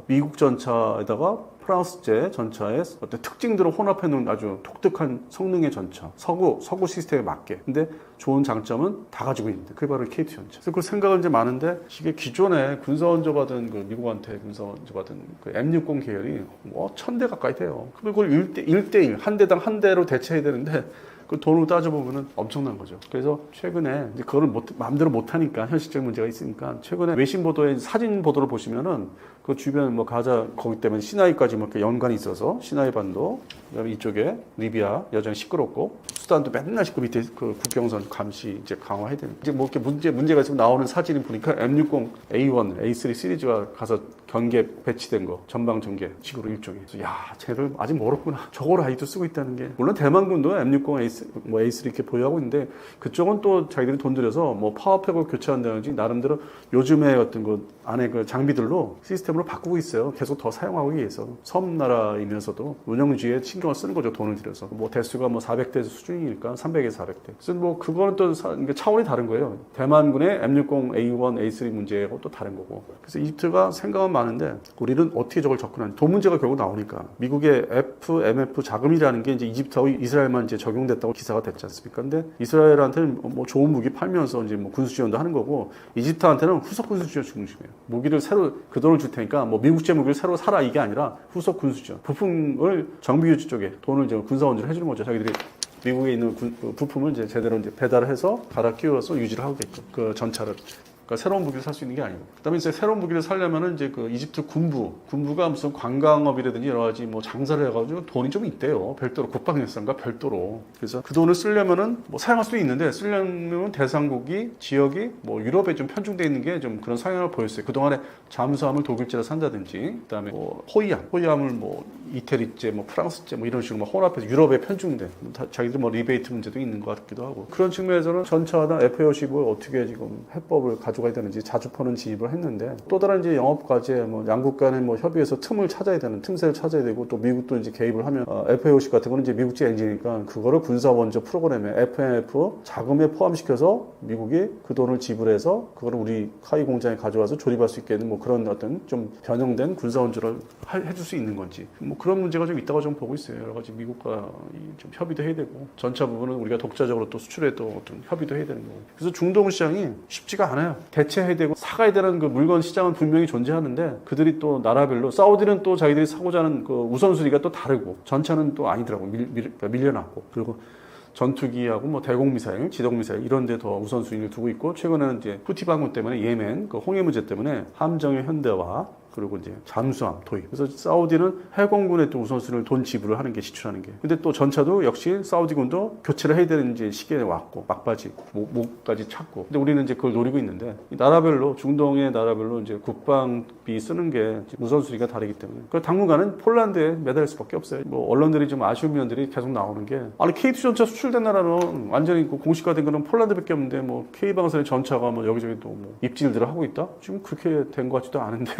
미국 전차에다가 프랑스제 전차의 어떤 특징들을 혼합해 놓은 아주 독특한 성능의 전차 서구 시스템에 맞게 근데 좋은 장점은 다 가지고 있는데 그게 바로 KT 전차 그래서 그 생각은 이제 많은데 이게 기존에 군사원조 받은 그 미국한테 군사원조 받은 그 M60 계열이 뭐 1000대 가까이 돼요 그리고 그걸 1대1 한 대당 한 대로 대체해야 되는데 그 돈으로 따져보면 엄청난 거죠. 그래서 최근에 이제 그거를 마음대로 못하니까 현실적 문제가 있으니까 최근에 외신 보도에 사진 보도를 보시면은 그 주변 뭐 가자 거기 때문에 시나이까지 뭐 이렇게 연관이 있어서 시나이 반도 그다음에 이쪽에 리비아 여전히 시끄럽고 수단도 맨날 그 밑에 그 국경선 감시 이제 강화해야 되는. 이제 뭐 이렇게 문제가 지금 나오는 사진을 보니까 M60 A1, A3 시리즈가 가서 경계 배치된 거, 전방 전개 식으로 일종의. 야, 쟤들 아직 멀었구나. 저걸 아직도 쓰고 있다는 게. 물론 대만군도 M60 A3 이렇게 보유하고 있는데 그쪽은 또 자기들이 돈 들여서 뭐 파워팩을 교체한다든지 나름대로 요즘의 어떤 그 안에 그 장비들로 시스템으로 바꾸고 있어요. 계속 더 사용하기 위해서. 섬나라이면서도 운영주의에 신경을 쓰는 거죠. 돈을 들여서. 뭐 대수가 뭐 400대 수준이니까 300에서 400대. 그래서 뭐 그거는 또 차원이 다른 거예요. 대만군의 M60 A1, A3 문제하고 또 다른 거고. 그래서 이집트가 생각은 많은데 우리는 어떻게 저걸 접근하는지. 돈 문제가 결국 나오니까. 미국의 FMF 자금이라는 게 이제 이집트하고 이스라엘만 이제 적용됐다고 기사가 됐지 않습니까? 근데 이스라엘한테는 뭐 좋은 무기 팔면서 이제 뭐 군수 지원도 하는 거고 이집트한테는 후속 군수 지원 중심이에요. 무기를 새로 그 돈을 줄 테니까 뭐 미국제 무기를 새로 사라 이게 아니라 후속 군수 지원. 부품을 정비 유지 쪽에 돈을 이제 군사 원조를 해주는 거죠. 자기들이 미국에 있는 부품을 이제 제대로 이제 배달을 해서 갈아 끼워서 유지를 하겠죠. 그 전차를. 그러니까 새로운 무기를 살 수 있는 게 아니고. 그다음에 이제 새로운 무기를 살려면은 이제 그 이집트 군부가 무슨 관광업이라든지 여러 가지 뭐 장사를 해가지고 돈이 좀 있대요. 별도로 국방예산과 별도로. 그래서 그 돈을 쓰려면은 뭐 사용할 수도 있는데 쓰려면 대상국이 지역이 뭐 유럽에 좀 편중돼 있는 게 좀 그런 성향을 보였어요. 그 동안에 잠수함을 독일제로 산다든지, 그다음에 뭐 호위함을 뭐 이태리제, 뭐 프랑스제 뭐 이런 식으로 뭐 혼합해서 유럽에 편중돼. 자기들 뭐 리베이트 문제도 있는 것 같기도 하고. 그런 측면에서는 전차나 F-50을 어떻게 지금 해법을 가져가야 되는지 자주포는 진입을 했는데 또 다른 이제 영업 과제 뭐 양국 간에 뭐 협의해서 틈을 찾아야 되는 틈새를 찾아야 되고 또 미국도 이제 개입을 하면 F-50 같은 거는 이제 미국제 엔진이니까 그거를 군사 원조 프로그램에 FMF 자금에 포함시켜서 미국이 그 돈을 지불해서 그거를 우리 카이 공장에 가져와서 조립할 수 있게 하는 뭐 그런 어떤 좀 변형된 군사 원조를 해줄 수 있는 건지 뭐 그런 문제가 좀 있다고 좀 보고 있어요. 여러 가지 미국과 좀 협의도 해야 되고 전차 부분은 우리가 독자적으로 또 수출에 또 어떤 협의도 해야 되는 거고. 그래서 중동 시장이 쉽지가 않아요. 대체해야 되고 사가야 되는 그 물건 시장은 분명히 존재하는데 그들이 또 나라별로 사우디는 또 자기들이 사고자 하는 그 우선순위가 또 다르고 전차는 또 아니더라고. 밀려났고. 그리고 전투기하고 뭐 대공미사일, 지동미사일 이런 데 더 우선순위를 두고 있고 최근에는 이제 후티 반군 때문에 예멘 그 홍해 문제 때문에 함정의 현대화 그리고 이제 잠수함 도입. 그래서 사우디는 해공군에 또 우선순위를 돈 지불을 하는 게 지출하는 게. 근데 또 전차도 역시 사우디군도 교체를 해야 되는 이제 시기에 왔고 막바지 목까지 찼고. 근데 우리는 이제 그걸 노리고 있는데 나라별로 중동의 나라별로 이제 국방비 쓰는 게 우선순위가 다르기 때문에. 그 당분간은 폴란드에 매달릴 수밖에 없어요. 뭐 언론들이 좀 아쉬운 면들이 계속 나오는 게 아니 K2 전차 수출된 나라는 완전히 공식화된 거는 폴란드밖에 없는데 뭐 K방산의 전차가 뭐 여기저기 또 뭐 입질들을 하고 있다? 지금 그렇게 된 것 같지도 않은데.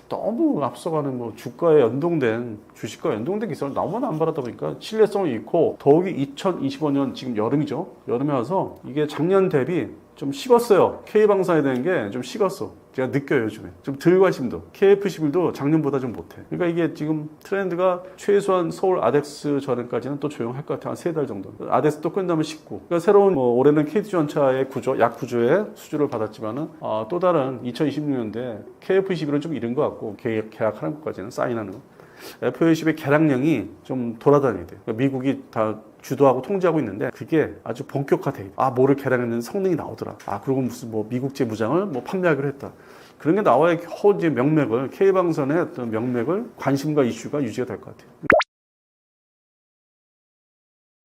너무 앞서가는 뭐 주가에 연동된 주식과 연동된 기사를 너무나 안 바라다 보니까 신뢰성이 있고 더욱이 2025년 지금 여름이죠. 여름에 와서 이게 작년 대비 좀 식었어요. K방산에 대한 게 좀 식었어. 제가 느껴요, 요즘에. 좀 덜 관심도. KF11도 작년보다 좀 못해. 그러니까 이게 지금 트렌드가 최소한 서울 아덱스 전까지는 또 조용할 것 같아요. 한 3달 정도. 아덱스 또 끝나면 19. 그러니까 새로운 올해는 KT 전차의 구조, 약 구조의 수주를 받았지만은 또 다른 2026년대 KF11은 좀 이른 것 같고 계약하는 것까지는 사인하는 거. F-50의 개량량이 좀 돌아다녀야 돼요. 그러니까 미국이 다 주도하고 통제하고 있는데 그게 아주 본격화돼. 뭐를 개량했는데 성능이 나오더라. 그리고 무슨 뭐 미국제 무장을 뭐 판매하기로 했다. 그런 게 나와야 이제 명맥을 K방선의 어떤 명맥을 관심과 이슈가 유지가 될 것 같아요.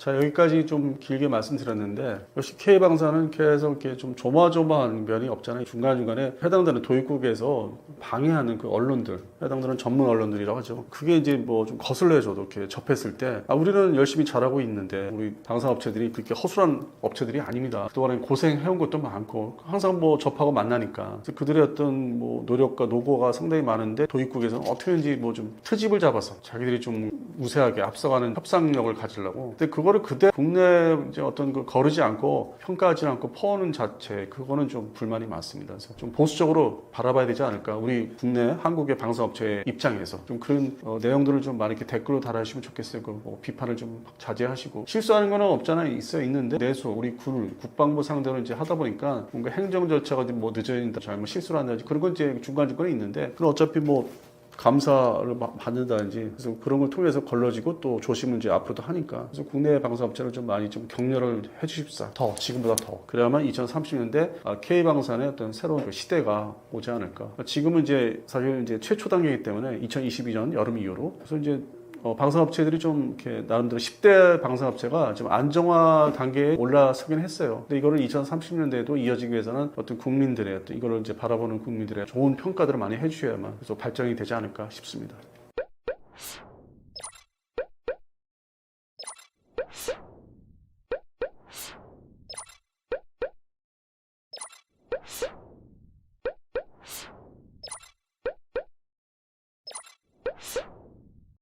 자, 여기까지 좀 길게 말씀드렸는데 역시 K방사는 계속 이렇게 좀 조마조마한 면이 없잖아요. 중간중간에 해당되는 도입국에서 방해하는 그 언론들, 해당되는 전문 언론들이라고 하죠. 그게 이제 뭐 좀 거슬려줘도 이렇게 접했을 때 우리는 열심히 잘하고 있는데 우리 방사업체들이 그렇게 허술한 업체들이 아닙니다. 그동안에 고생해온 것도 많고 항상 뭐 접하고 만나니까 그들의 어떤 뭐 노력과 노고가 상당히 많은데 도입국에서는 어떻게든지 뭐 좀 트집을 잡아서 자기들이 좀 우세하게 앞서가는 협상력을 가지려고. 근데 그거를 그대 국내 이제 어떤 그 거르지 않고 평가하지 않고 퍼오는 자체 그거는 좀 불만이 많습니다. 그래서 좀 보수적으로 바라봐야 되지 않을까. 우리 국내 한국의 방사업체 입장에서 좀 그런 내용들을 좀 많이 이렇게 댓글로 달아주시면 좋겠어요. 뭐 비판을 좀 자제하시고 실수하는 거는 없잖아요. 있는데 내수 우리 국방부 상대로 이제 하다 보니까 뭔가 행정 절차가 뭐 늦어진다, 잘못 실수를 한다든지 그런 건 이제 중간중간에 있는데 그건 어차피 뭐 감사를 받는다든지 그래서 그런 걸 통해서 걸러지고 또 조심을 이제 앞으로도 하니까 그래서 국내 방사업체를 좀 많이 좀 격려를 해주십사. 더 지금보다 더 그래야만 2030년대 K방산의 어떤 새로운 그 시대가 오지 않을까. 지금은 이제 사실 이제 최초 단계이기 때문에 2022년 여름 이후로 그래서 이제 방산업체들이 좀 이렇게 나름대로 10대 방산업체가 좀 안정화 단계에 올라서긴 했어요. 근데 이거를 2030년대에도 이어지기 위해서는 어떤 국민들의 이거를 이제 바라보는 국민들의 좋은 평가들을 많이 해주셔야만 그래서 발전이 되지 않을까 싶습니다.